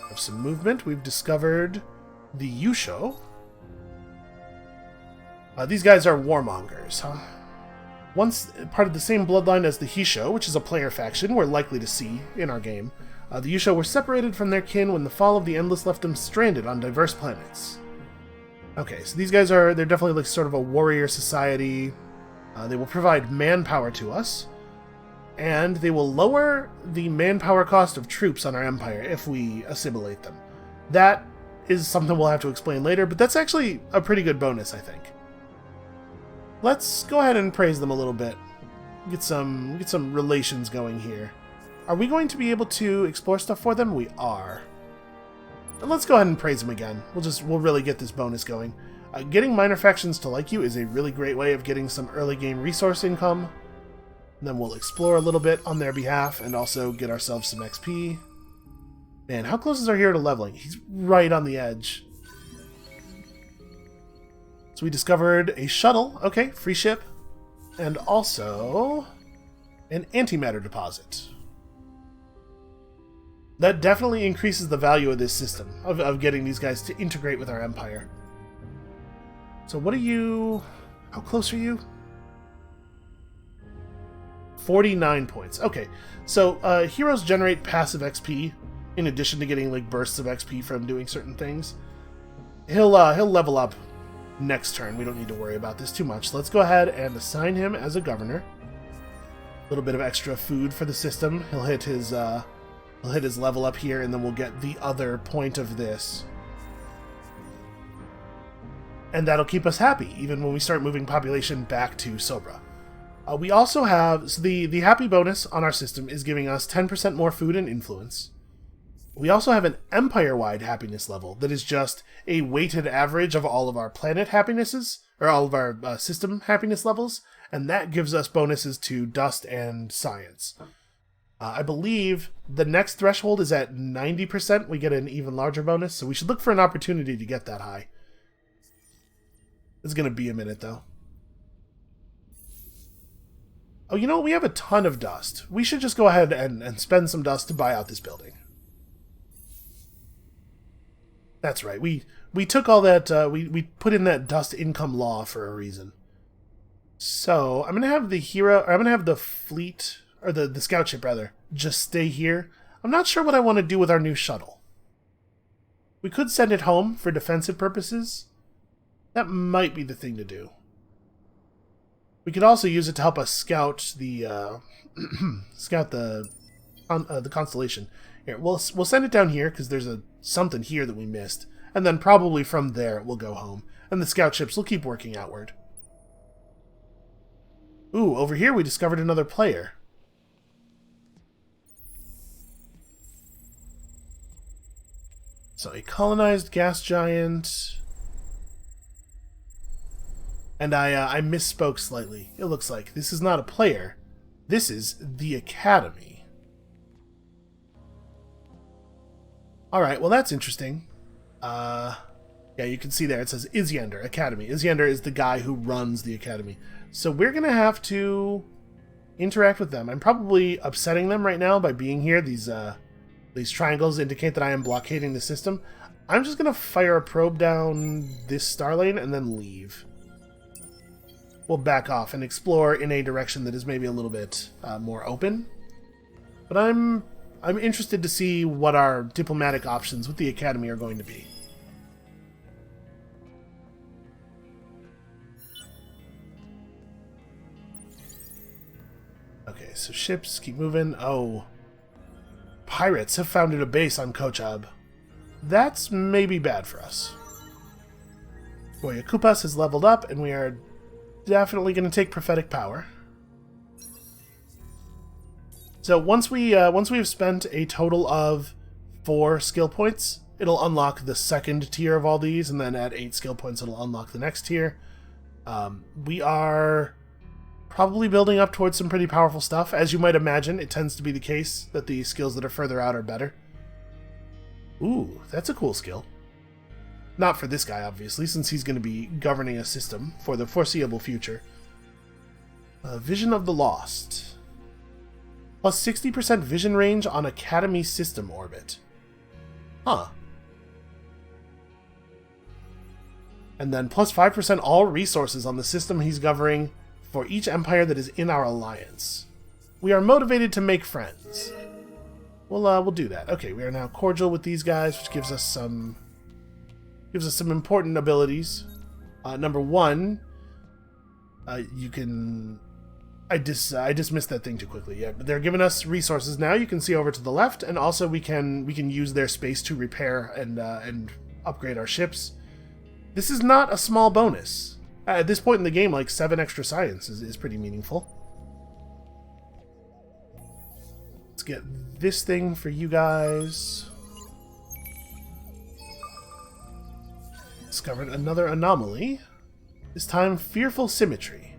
Speaker 1: Have some movement. We've discovered the Yusho. These guys are warmongers, huh? Once part of the same bloodline as the Hisho, which is a player faction we're likely to see in our game, the Yusho were separated from their kin when the fall of the Endless left them stranded on diverse planets. Okay, so these guys they're definitely like sort of a warrior society. They will provide manpower to us, and they will lower the manpower cost of troops on our empire if we assimilate them. That is something we'll have to explain later, but that's actually a pretty good bonus, I think. Let's go ahead and praise them a little bit. Get some relations going here. Are we going to be able to explore stuff for them? We are. And let's go ahead and praise them again. We'll really get this bonus going. Getting minor factions to like you is a really great way of getting some early game resource income. And then we'll explore a little bit on their behalf and also get ourselves some XP. Man, how close is our hero to leveling? He's right on the edge. So we discovered a shuttle. Okay, free ship. And also an antimatter deposit. That definitely increases the value of this system, of getting these guys to integrate with our empire. So what are you... How close are you? 49 points. Okay, so heroes generate passive XP in addition to getting like bursts of XP from doing certain things. He'll level up next turn. We don't need to worry about this too much. Let's go ahead and assign him as a governor. A little bit of extra food for the system. He'll hit his level up here, and then we'll get the other point of this. And that'll keep us happy, even when we start moving population back to Sobra. We also have... So the happy bonus on our system is giving us 10% more food and influence. We also have an empire-wide happiness level that is just a weighted average of all of our planet happinesses, or all of our system happiness levels, and that gives us bonuses to dust and science. I believe the next threshold is at 90%. We get an even larger bonus, so we should look for an opportunity to get that high. It's going to be a minute, though. Oh, you know, we have a ton of dust. We should just go ahead and spend some dust to buy out this building. That's right. We took all that, we put in that dust income law for a reason. So, I'm going to have the hero, or I'm going to have the fleet... or the scout ship, rather, just stay here. I'm not sure what I want to do with our new shuttle. We could send it home for defensive purposes. That might be the thing to do. We could also use it to help us scout the the constellation. Here, we'll send it down here because there's something here that we missed, and then probably from there it will go home, and the scout ships will keep working outward. Ooh, over here we discovered another player. So a colonized gas giant, and I misspoke slightly. It looks like this is not a player. This is the Academy. Alright, well that's interesting. Yeah, you can see there it says Isyander Academy. Isyander is the guy who runs the academy. So we're going to have to interact with them. I'm probably upsetting them right now by being here. These triangles indicate that I am blockading the system. I'm just going to fire a probe down this star lane and then leave. We'll back off and explore in a direction that is maybe a little bit more open. But I'm interested to see what our diplomatic options with the academy are going to be. Okay, so ships keep moving. Oh, pirates have founded a base on Kochab. That's maybe bad for us. Boyakupas has leveled up, and we are definitely going to take prophetic power. So once we have spent a total of 4 skill points, it'll unlock the second tier of all these, and then at 8 skill points, it'll unlock the next tier. We are probably building up towards some pretty powerful stuff. As you might imagine, it tends to be the case that the skills that are further out are better. Ooh, that's a cool skill. Not for this guy, obviously, since he's going to be governing a system for the foreseeable future. Vision of the Lost. Plus 60% vision range on Academy system orbit. Huh. And then plus 5% all resources on the system he's governing for each empire that is in our alliance. We are motivated to make friends. We'll do that. Okay, we are now cordial with these guys, which gives us some important abilities. Number 1, you can. I dismissed that thing too quickly. Yeah, but they're giving us resources now. You can see over to the left, and also we can use their space to repair and upgrade our ships. This is not a small bonus. At this point in the game, like 7 extra science is pretty meaningful. Let's get this thing for you guys. Discovered another anomaly. This time, fearful symmetry.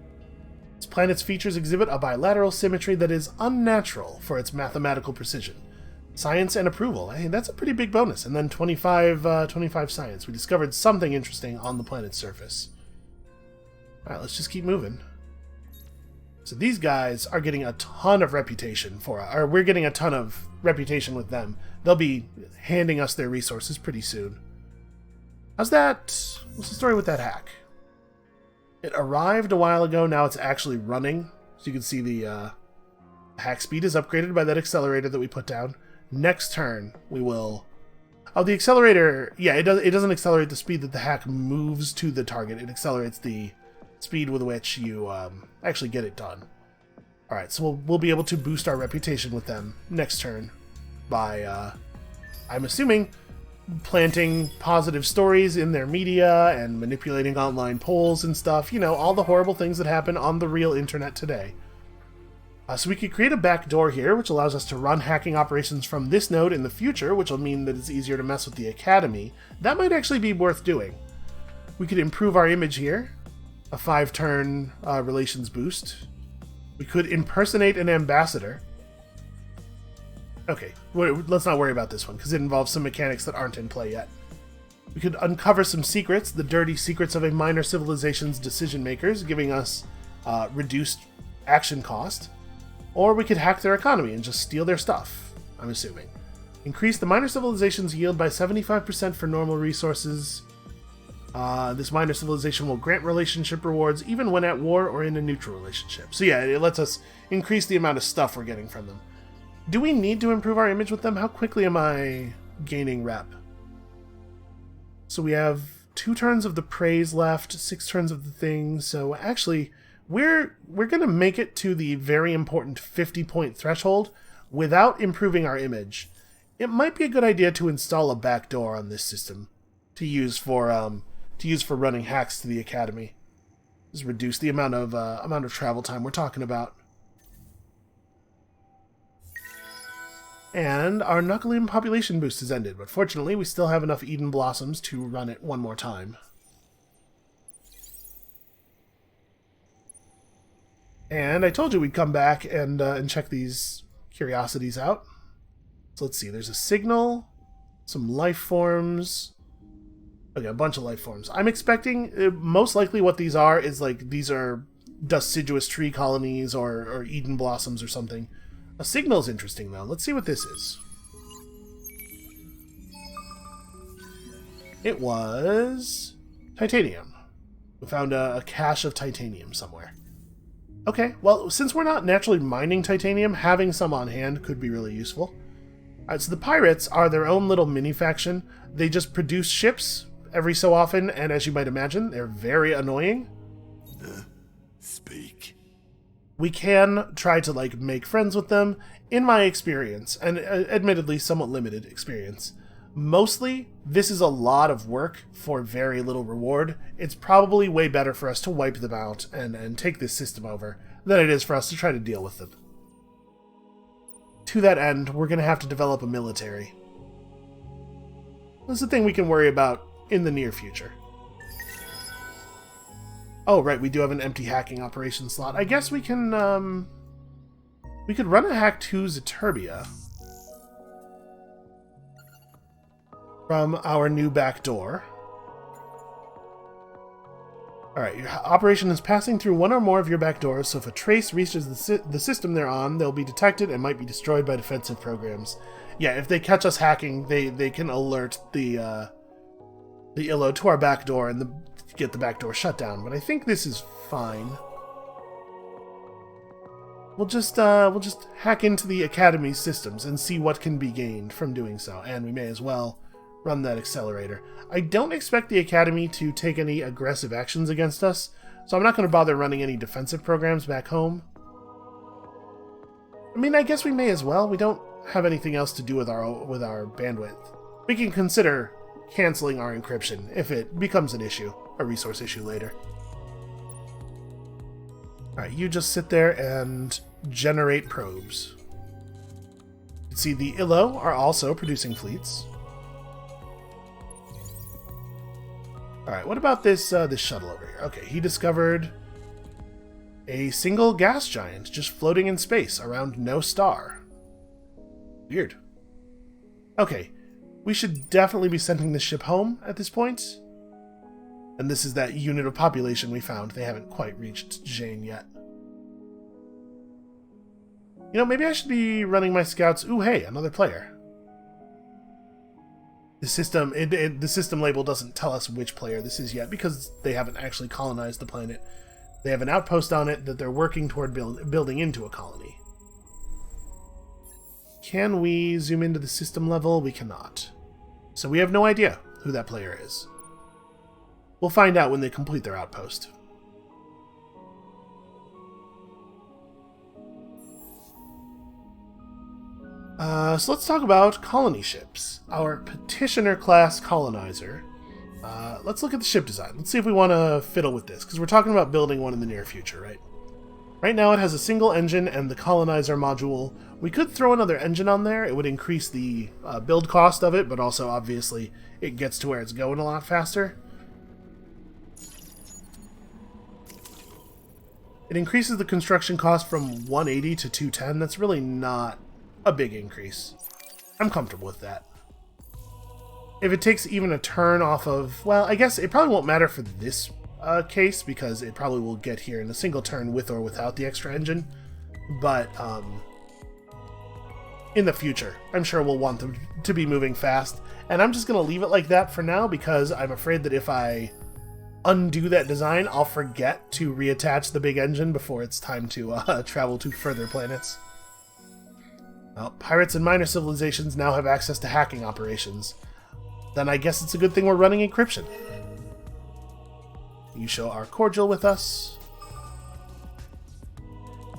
Speaker 1: This planet's features exhibit a bilateral symmetry that is unnatural for its mathematical precision. Science and approval. Hey, that's a pretty big bonus. And then 25 science. We discovered something interesting on the planet's surface. Alright, let's just keep moving. So these guys are getting a ton of reputation or we're getting a ton of reputation with them. They'll be handing us their resources pretty soon. What's the story with that hack? It arrived a while ago, now it's actually running. So you can see the hack speed is upgraded by that accelerator that we put down. Next turn, we will... Oh, the accelerator... Yeah, it doesn't accelerate the speed that the hack moves to the target. It accelerates the speed with which you actually get it done. Alright, so we'll be able to boost our reputation with them next turn by, I'm assuming, planting positive stories in their media and manipulating online polls and stuff. You know, all the horrible things that happen on the real internet today. So we could create a backdoor here, which allows us to run hacking operations from this node in the future, which will mean that it's easier to mess with the Academy. That might actually be worth doing. We could improve our image here. A 5-turn relations boost. We could impersonate an ambassador. Okay, let's not worry about this one, because it involves some mechanics that aren't in play yet. We could uncover some secrets, the dirty secrets of a minor civilization's decision makers, giving us reduced action cost. Or we could hack their economy and just steal their stuff, I'm assuming. Increase the minor civilization's yield by 75% for normal resources. This minor civilization will grant relationship rewards even when at war or in a neutral relationship. So yeah, it lets us increase the amount of stuff we're getting from them. Do we need to improve our image with them? How quickly am I gaining rep? So we have 2 turns of the praise left, 6 turns of the thing. So actually, we're going to make it to the very important 50-point threshold without improving our image. It might be a good idea to install a backdoor on this system to use for running hacks to the Academy. Just reduce the amount of travel time we're talking about. And our Nakalim population boost has ended, but fortunately we still have enough Eden Blossoms to run it one more time. And I told you we'd come back and check these curiosities out. So let's see, there's a signal Some life forms. Okay, a bunch of life forms. I'm expecting, most likely what these are is like, these are deciduous tree colonies or Eden blossoms or something. A signal's interesting though. Let's see what this is. It was titanium. We found a cache of titanium somewhere. Okay, well, since we're not naturally mining titanium, having some on hand could be really useful. Alright, so the pirates are their own little mini-faction. They just produce ships every so often, and as you might imagine, they're very annoying.
Speaker 4: Speak.
Speaker 1: We can try to, like, make friends with them. In my experience, and admittedly somewhat limited experience, mostly, this is a lot of work for very little reward. It's probably way better for us to wipe them out and take this system over than it is for us to try to deal with them. To that end, we're going to have to develop a military. This is a thing we can worry about in the near future. Oh, right, we do have an empty hacking operation slot. I guess we can, we could run a hack to Zeturbia from our new back door. Alright, your operation is passing through one or more of your back doors, so if a trace reaches the system they're on, they'll be detected and might be destroyed by defensive programs. Yeah, if they catch us hacking, they can alert the ILO to our back door and get the back door shut down, but I think this is fine. We'll just hack into the Academy's systems and see what can be gained from doing so, and we may as well run that accelerator. I don't expect the Academy to take any aggressive actions against us, so I'm not going to bother running any defensive programs back home. I mean, I guess we may as well. We don't have anything else to do with our bandwidth. We can consider canceling our encryption if it becomes an issue, a resource issue later. Alright, you just sit there and generate probes. You can see the ILO are also producing fleets. Alright, what about this this shuttle over here? Okay, he discovered a single gas giant just floating in space around no star. Weird. Okay, we should definitely be sending this ship home at this point. And this is that unit of population we found. They haven't quite reached Jane yet. You know, maybe I should be running my scouts... Ooh, hey, another player. The system the system label doesn't tell us which player this is yet because they haven't actually colonized the planet. They have an outpost on it that they're working toward building into a colony. Can we zoom into the system level? We cannot. So we have no idea who that player is. We'll find out when they complete their outpost. So let's talk about colony ships. Our Petitioner class colonizer. Let's look at the ship design. Let's see if we want to fiddle with this, because we're talking about building one in the near future, right? Right now it has a single engine and the colonizer module. We could throw another engine on there. It would increase the build cost of it, but also obviously it gets to where it's going a lot faster. It increases the construction cost from 180 to 210. That's really not a big increase. I'm comfortable with that. If it takes even a turn off of... Well, I guess it probably won't matter for this case, because it probably will get here in a single turn with or without the extra engine. But in the future, I'm sure we'll want them to be moving fast. And I'm just going to leave it like that for now, because I'm afraid that if I undo that design, I'll forget to reattach the big engine before it's time to travel to further planets. Well, pirates and minor civilizations now have access to hacking operations. Then I guess it's a good thing we're running encryption. You show our cordial with us.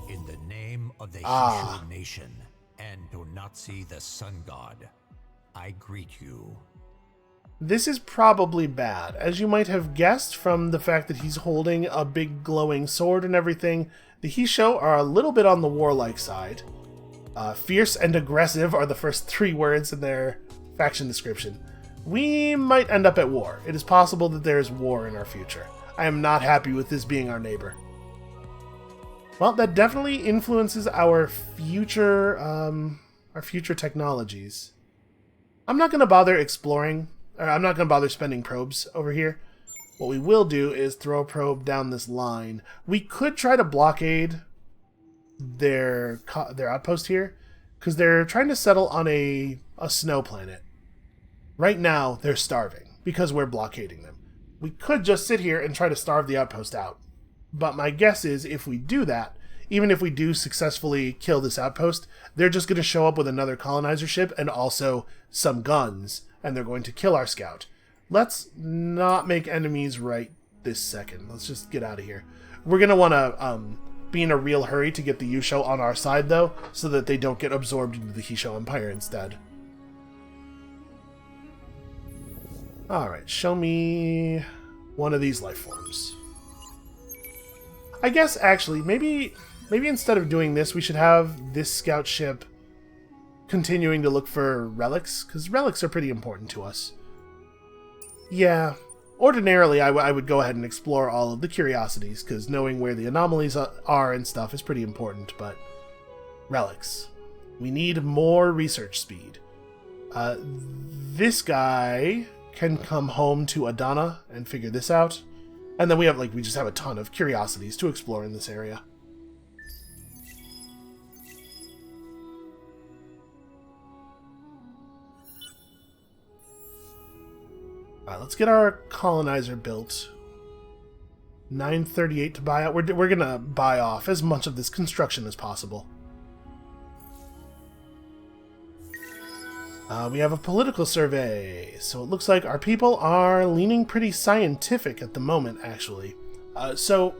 Speaker 4: In the name of the Hishu nation and Donatsi the sun god, I greet you.
Speaker 1: This is probably bad. As you might have guessed from the fact that he's holding a big glowing sword and everything, the Hisho are a little bit on the warlike side. Fierce and aggressive are the first 3 words in their faction description. We might end up at war. It is possible that there is war in our future. I am not happy with this being our neighbor. Well, that definitely influences our future technologies. I'm not going to bother exploring, or I'm not going to bother spending probes over here. What we will do is throw a probe down this line. We could try to blockade their outpost here, because they're trying to settle on a snow planet. Right now, they're starving, because we're blockading them. We could just sit here and try to starve the outpost out. But my guess is, if we do that, even if we do successfully kill this outpost, they're just going to show up with another colonizer ship and also some guns, and they're going to kill our scout. Let's not make enemies right this second. Let's just get out of here. We're going to want to be in a real hurry to get the Yusho on our side, though, so that they don't get absorbed into the Hisho Empire instead. Alright, show me one of these life forms. I guess, actually, maybe instead of doing this, we should have this scout ship continuing to look for relics, because relics are pretty important to us. Yeah, ordinarily I would go ahead and explore all of the curiosities, because knowing where the anomalies are and stuff is pretty important, but relics. We need more research speed. This guy can come home to Adana and figure this out. And then we just have a ton of curiosities to explore in this area. Alright, let's get our colonizer built. 938 to buy out. We're gonna buy off as much of this construction as possible. We have a political survey, so it looks like our people are leaning pretty scientific at the moment, actually. So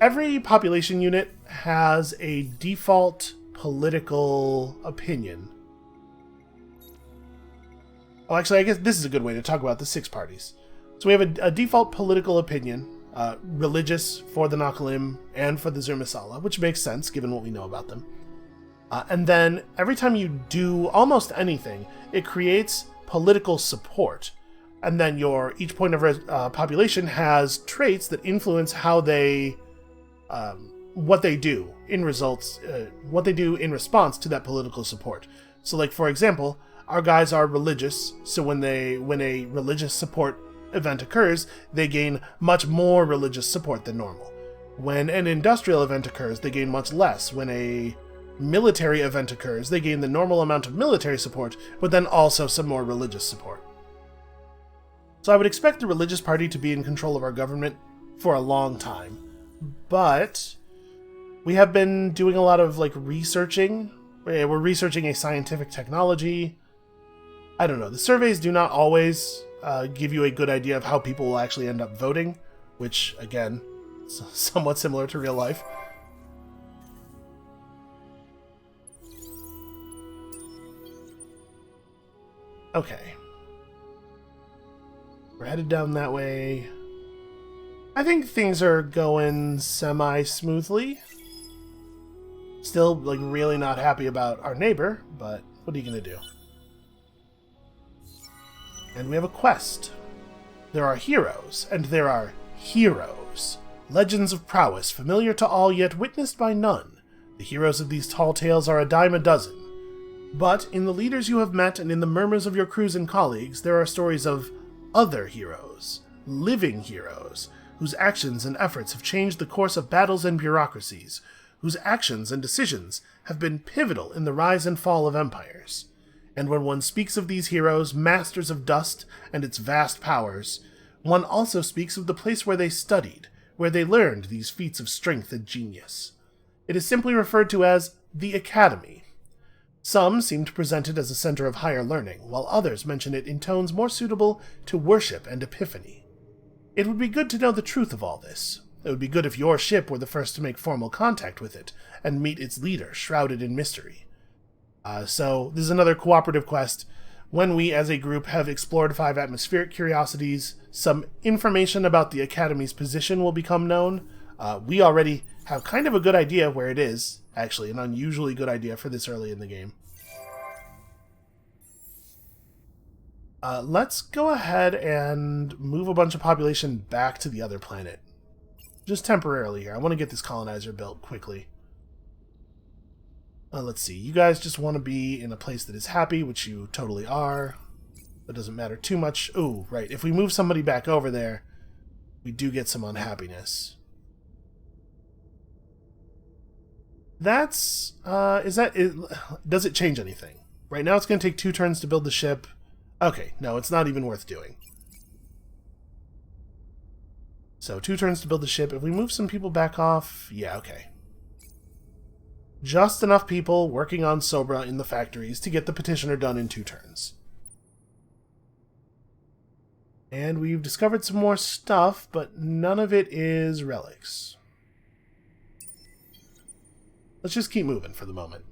Speaker 1: every population unit has a default political opinion. Oh, actually, I guess this is a good way to talk about the 6 parties. So we have a default political opinion, religious for the Nakalim and for the Zermisala, which makes sense given what we know about them. And then every time you do almost anything, it creates political support. And then each point of population has traits that influence how they, what they do in response to that political support. So, like, for example, our guys are religious, so when a religious support event occurs, they gain much more religious support than normal. When an industrial event occurs, they gain much less. When a military event occurs, they gain the normal amount of military support, but then also some more religious support. So I would expect the religious party to be in control of our government for a long time. But we have been doing a lot of, researching. We're researching a scientific technology. I don't know. The surveys do not always give you a good idea of how people will actually end up voting, which, again, is somewhat similar to real life. Okay. We're headed down that way. I think things are going semi-smoothly. Still, really not happy about our neighbor, but what are you gonna do? And we have a quest. There are heroes, and there are heroes. Legends of prowess, familiar to all, yet witnessed by none. The heroes of these tall tales are a dime a dozen. But in the leaders you have met and in the murmurs of your crews and colleagues, there are stories of other heroes, living heroes, whose actions and efforts have changed the course of battles and bureaucracies, whose actions and decisions have been pivotal in the rise and fall of empires. And when one speaks of these heroes, masters of dust and its vast powers, one also speaks of the place where they studied, where they learned these feats of strength and genius. It is simply referred to as the Academy. Some seem to present it as a center of higher learning, while others mention it in tones more suitable to worship and epiphany. It would be good to know the truth of all this. It would be good if your ship were the first to make formal contact with it, and meet its leader, shrouded in mystery. So, this is another cooperative quest. When we, as a group, have explored 5 atmospheric curiosities, some information about the Academy's position will become known. We already have kind of a good idea where it is, actually, an unusually good idea for this early in the game. Let's go ahead and move a bunch of population back to the other planet. Just temporarily here. I want to get this colonizer built quickly. Let's see. You guys just want to be in a place that is happy, which you totally are. That doesn't matter too much. Ooh, right. If we move somebody back over there, we do get some unhappiness. That's, does it change anything? Right now it's going to take 2 turns to build the ship. Okay, no, it's not even worth doing. So 2 turns to build the ship. If we move some people back off, yeah, okay. Just enough people working on Sobra in the factories to get the petitioner done in 2 turns. And we've discovered some more stuff, but none of it is relics. Let's just keep moving for the moment.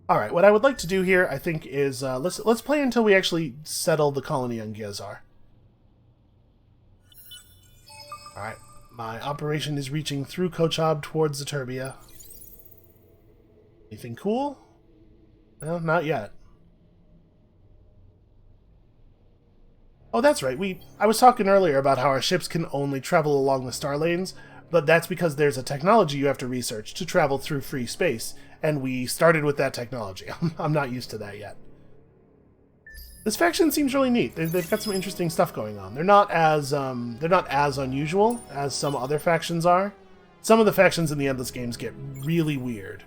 Speaker 1: Alright, what I would like to do here, I think, is let's play until we actually settle the colony on Gyazar. Alright, my operation is reaching through Kochab towards Zeturbia. Anything cool? Well, not yet. Oh, that's right. I was talking earlier about how our ships can only travel along the star lanes, but that's because there's a technology you have to research to travel through free space, and we started with that technology. I'm not used to that yet. This faction seems really neat. They've got some interesting stuff going on. They're not as unusual as some other factions are. Some of the factions in the Endless games get really weird,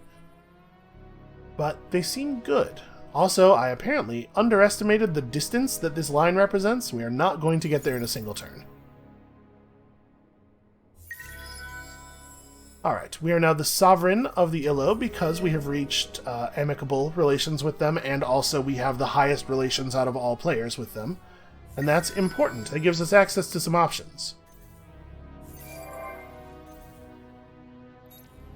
Speaker 1: but they seem good. Also, I apparently underestimated the distance that this line represents. We are not going to get there in a single turn. Alright, we are now the sovereign of the Illo because we have reached amicable relations with them, and also we have the highest relations out of all players with them. And that's important. It gives us access to some options.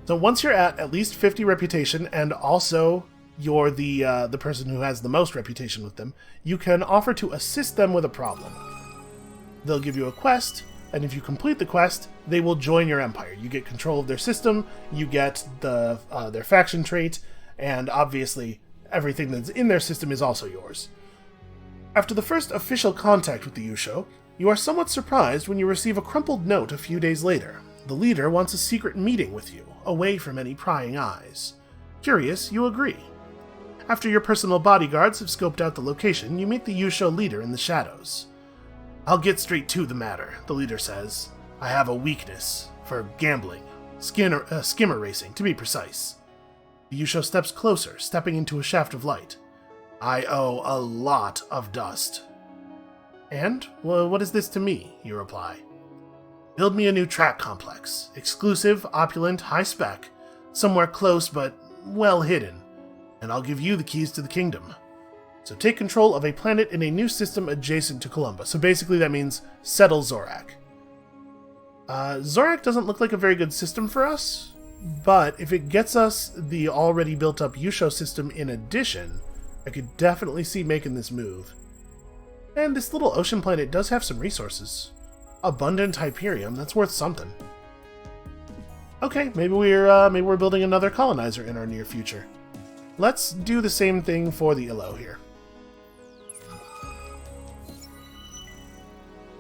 Speaker 1: So once you're at least 50 reputation, and also you're the person who has the most reputation with them, you can offer to assist them with a problem. They'll give you a quest, and if you complete the quest, they will join your empire. You get control of their system, you get their faction trait, and obviously everything that's in their system is also yours. After the first official contact with the Yusho, you are somewhat surprised when you receive a crumpled note a few days later. The leader wants a secret meeting with you, away from any prying eyes. Curious, you agree. After your personal bodyguards have scoped out the location, you meet the Yusho leader in the shadows. I'll get straight to the matter, the leader says. I have a weakness for gambling. Skimmer racing, to be precise. The Yusho steps closer, stepping into a shaft of light. I owe a lot of dust. And? Well, what is this to me? You reply. Build me a new track complex. Exclusive, opulent, high-spec. Somewhere close, but well hidden. And I'll give you the keys to the kingdom. So take control of a planet in a new system adjacent to Columba. So basically that means settle Zorak. Zorak doesn't look like a very good system for us, but if it gets us the already built-up Yusho system in addition, I could definitely see making this move. And this little ocean planet does have some resources. Abundant Hyperion, that's worth something. Okay, maybe we're building another colonizer in our near future. Let's do the same thing for the Illo here.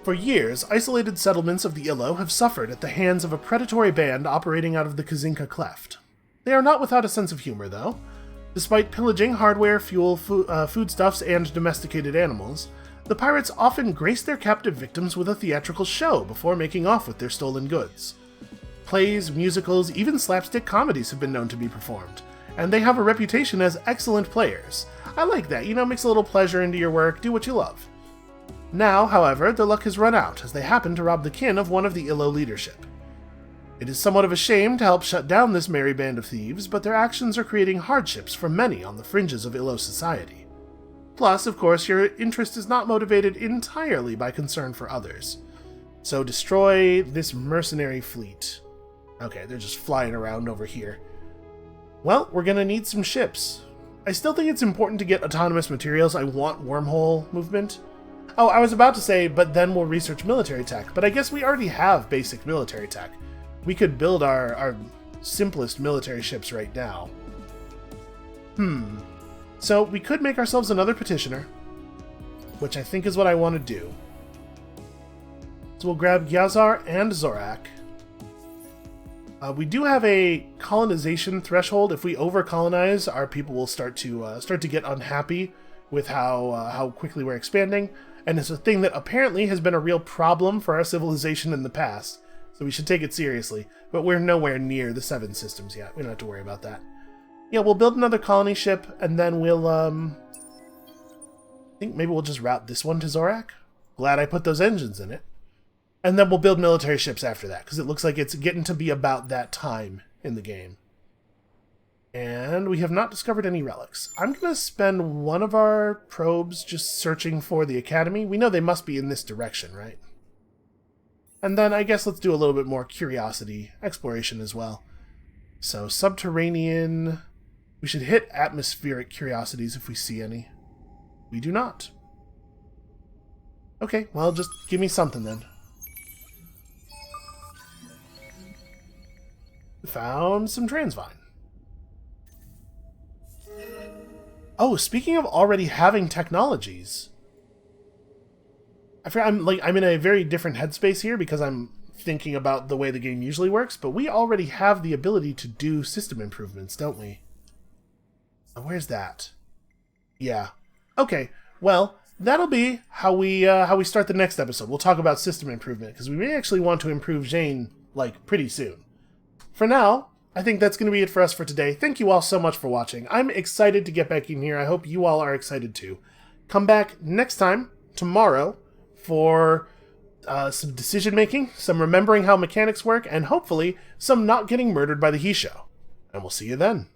Speaker 1: For years, isolated settlements of the Illo have suffered at the hands of a predatory band operating out of the Kazinka Cleft. They are not without a sense of humor, though. Despite pillaging hardware, fuel, foodstuffs, and domesticated animals, the pirates often grace their captive victims with a theatrical show before making off with their stolen goods. Plays, musicals, even slapstick comedies have been known to be performed, and they have a reputation as excellent players. I like that, mix a little pleasure into your work, do what you love. Now, however, their luck has run out, as they happen to rob the kin of one of the Illo leadership. It is somewhat of a shame to help shut down this merry band of thieves, but their actions are creating hardships for many on the fringes of Illo society. Plus, of course, your interest is not motivated entirely by concern for others. So destroy this mercenary fleet. Okay, they're just flying around over here. Well, we're gonna need some ships. I still think it's important to get autonomous materials. I want wormhole movement. Oh, I was about to say, but then we'll research military tech, but I guess we already have basic military tech. We could build our simplest military ships right now. So we could make ourselves another petitioner, which I think is what I want to do. So we'll grab Gyazar and Zorak. We do have a colonization threshold. If we over-colonize, our people will start to get unhappy with how quickly we're expanding, and it's a thing that apparently has been a real problem for our civilization in the past. So we should take it seriously. But we're nowhere near the 7 systems yet. We don't have to worry about that. Yeah, we'll build another colony ship, and then we'll I think maybe we'll just route this one to Zorak. Glad I put those engines in it. And then we'll build military ships after that, because it looks like it's getting to be about that time in the game. And we have not discovered any relics. I'm going to spend one of our probes just searching for the Academy. We know they must be in this direction, right? And then I guess let's do a little bit more curiosity exploration as well. So subterranean... We should hit atmospheric curiosities if we see any. We do not. Okay, well, just give me something then. Found some transvine. Oh, speaking of already having technologies, I forgot, I'm in a very different headspace here because I'm thinking about the way the game usually works, but we already have the ability to do system improvements, don't we? Oh, where's that? Yeah. Okay. Well, that'll be how we start the next episode. We'll talk about system improvement because we may actually want to improve Jane pretty soon. For now, I think that's going to be it for us for today. Thank you all so much for watching. I'm excited to get back in here. I hope you all are excited too. Come back next time, tomorrow, for some decision-making, some remembering how mechanics work, and hopefully some not getting murdered by the He Show. And we'll see you then.